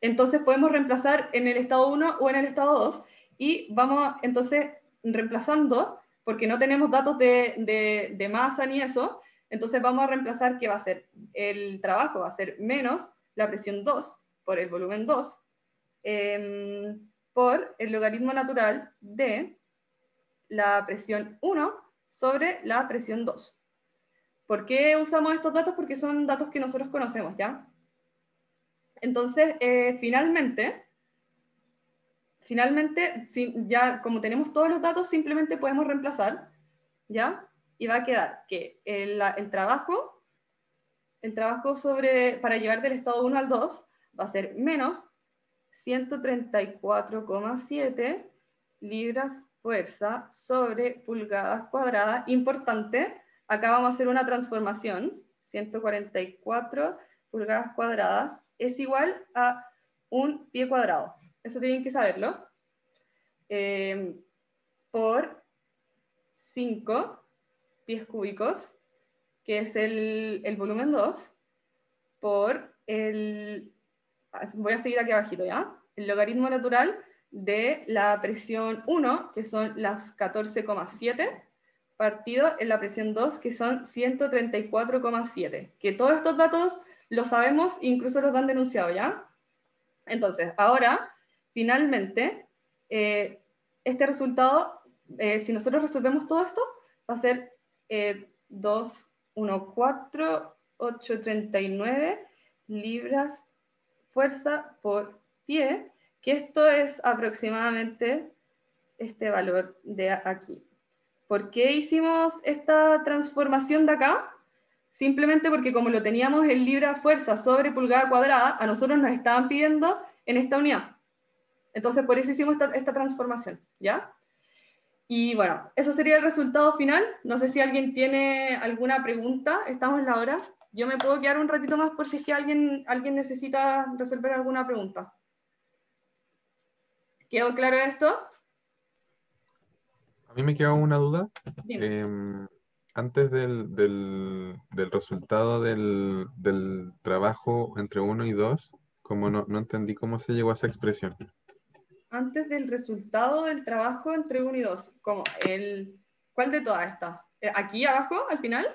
[SPEAKER 1] Entonces podemos reemplazar en el estado 1 o en el estado 2, y vamos entonces reemplazando, porque no tenemos datos de masa ni eso, entonces vamos a reemplazar que va a ser el trabajo, va a ser menos la presión 2 por el volumen 2, por el logaritmo natural de la presión 1 sobre la presión 2. ¿Por qué usamos estos datos? Porque son datos que nosotros conocemos, ¿ya? Entonces, finalmente, ya como tenemos todos los datos, simplemente podemos reemplazar, ¿ya? Y va a quedar que el trabajo para llevar del estado 1 al 2 va a ser menos 134,7 libras fuerza sobre pulgadas cuadradas. Importante, acá vamos a hacer una transformación. 144 pulgadas cuadradas es igual a un pie cuadrado. Eso tienen que saberlo. Por 5 pies cúbicos, que es el volumen 2, por el... Voy a seguir aquí abajito, ¿ya? El logaritmo natural de la presión 1, que son las 14,7, partido en la presión 2, que son 134,7. Que todos estos datos los sabemos, incluso los dan denunciado, ¿ya? Entonces, ahora, finalmente, este resultado, si nosotros resolvemos todo esto, va a ser 214,839 libras fuerza por pie, que esto es aproximadamente este valor de aquí. ¿Por qué hicimos esta transformación de acá? Simplemente porque como lo teníamos en libra fuerza sobre pulgada cuadrada, a nosotros nos estaban pidiendo en esta unidad. Entonces por eso hicimos esta transformación, ¿ya? Y bueno, eso sería el resultado final. No sé si alguien tiene alguna pregunta. Estamos en la hora. Yo me puedo quedar un ratito más por si es que alguien necesita resolver alguna pregunta. ¿Quedó claro esto?
[SPEAKER 8] A mí me queda una duda.
[SPEAKER 1] Dime.
[SPEAKER 8] Antes del resultado del trabajo entre 1 y 2, como no entendí cómo se llegó a esa expresión.
[SPEAKER 1] Antes del resultado del trabajo entre 1 y 2. ¿Cuál de todas estas? ¿Aquí abajo, al final?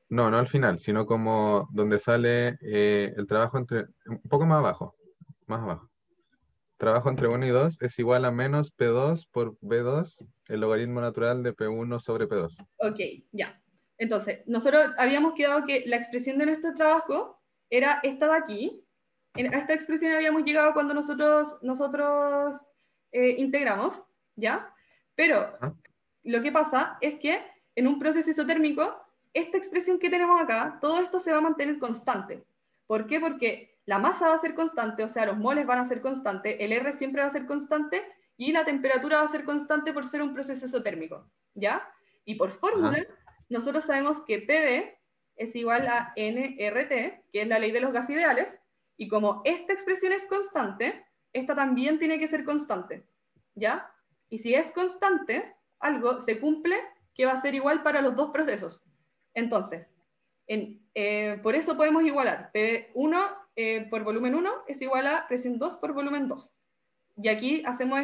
[SPEAKER 8] No al final, sino como donde sale el trabajo un poco más abajo. Trabajo entre 1 y 2 es igual a menos P2 por B2, el logaritmo natural de P1 sobre P2.
[SPEAKER 1] Ok, ya. Entonces, nosotros habíamos quedado que la expresión de nuestro trabajo era esta de aquí. A esta expresión habíamos llegado cuando nosotros integramos, ¿ya? Pero lo que pasa es que en un proceso isotérmico, esta expresión que tenemos acá, todo esto se va a mantener constante. ¿Por qué? Porque la masa va a ser constante, o sea, los moles van a ser constantes, el R siempre va a ser constante y la temperatura va a ser constante por ser un proceso isotérmico, ¿ya? Y por fórmula, nosotros sabemos que PV es igual a nRT, que es la ley de los gases ideales, y como esta expresión es constante, esta también tiene que ser constante, ¿ya? Y si es constante, algo se cumple que va a ser igual para los dos procesos. Entonces, por eso podemos igualar. P1 por volumen 1 es igual a presión 2 por volumen 2. Y aquí hacemos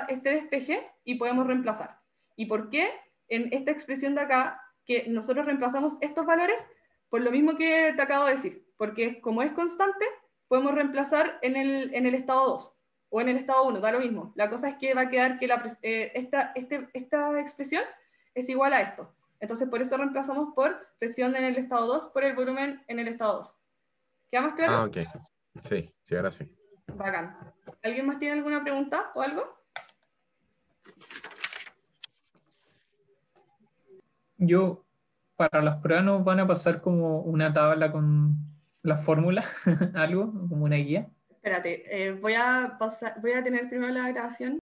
[SPEAKER 1] este despeje y podemos reemplazar. ¿Y por qué? En esta expresión de acá, que nosotros reemplazamos estos valores, por lo mismo que te acabo de decir. Porque como es constante, podemos reemplazar en el estado 2 o en el estado 1, da lo mismo. La cosa es que va a quedar que esta expresión es igual a esto. Entonces, por eso reemplazamos por presión en el estado 2 por el volumen en el estado 2. ¿Queda más claro?
[SPEAKER 8] Ok. Sí, ahora sí.
[SPEAKER 1] Bacán. ¿Alguien más tiene alguna pregunta o algo?
[SPEAKER 3] Para las pruebas nos van a pasar como una tabla con las fórmulas, algo, como una guía.
[SPEAKER 1] Espérate, voy a tener primero la grabación.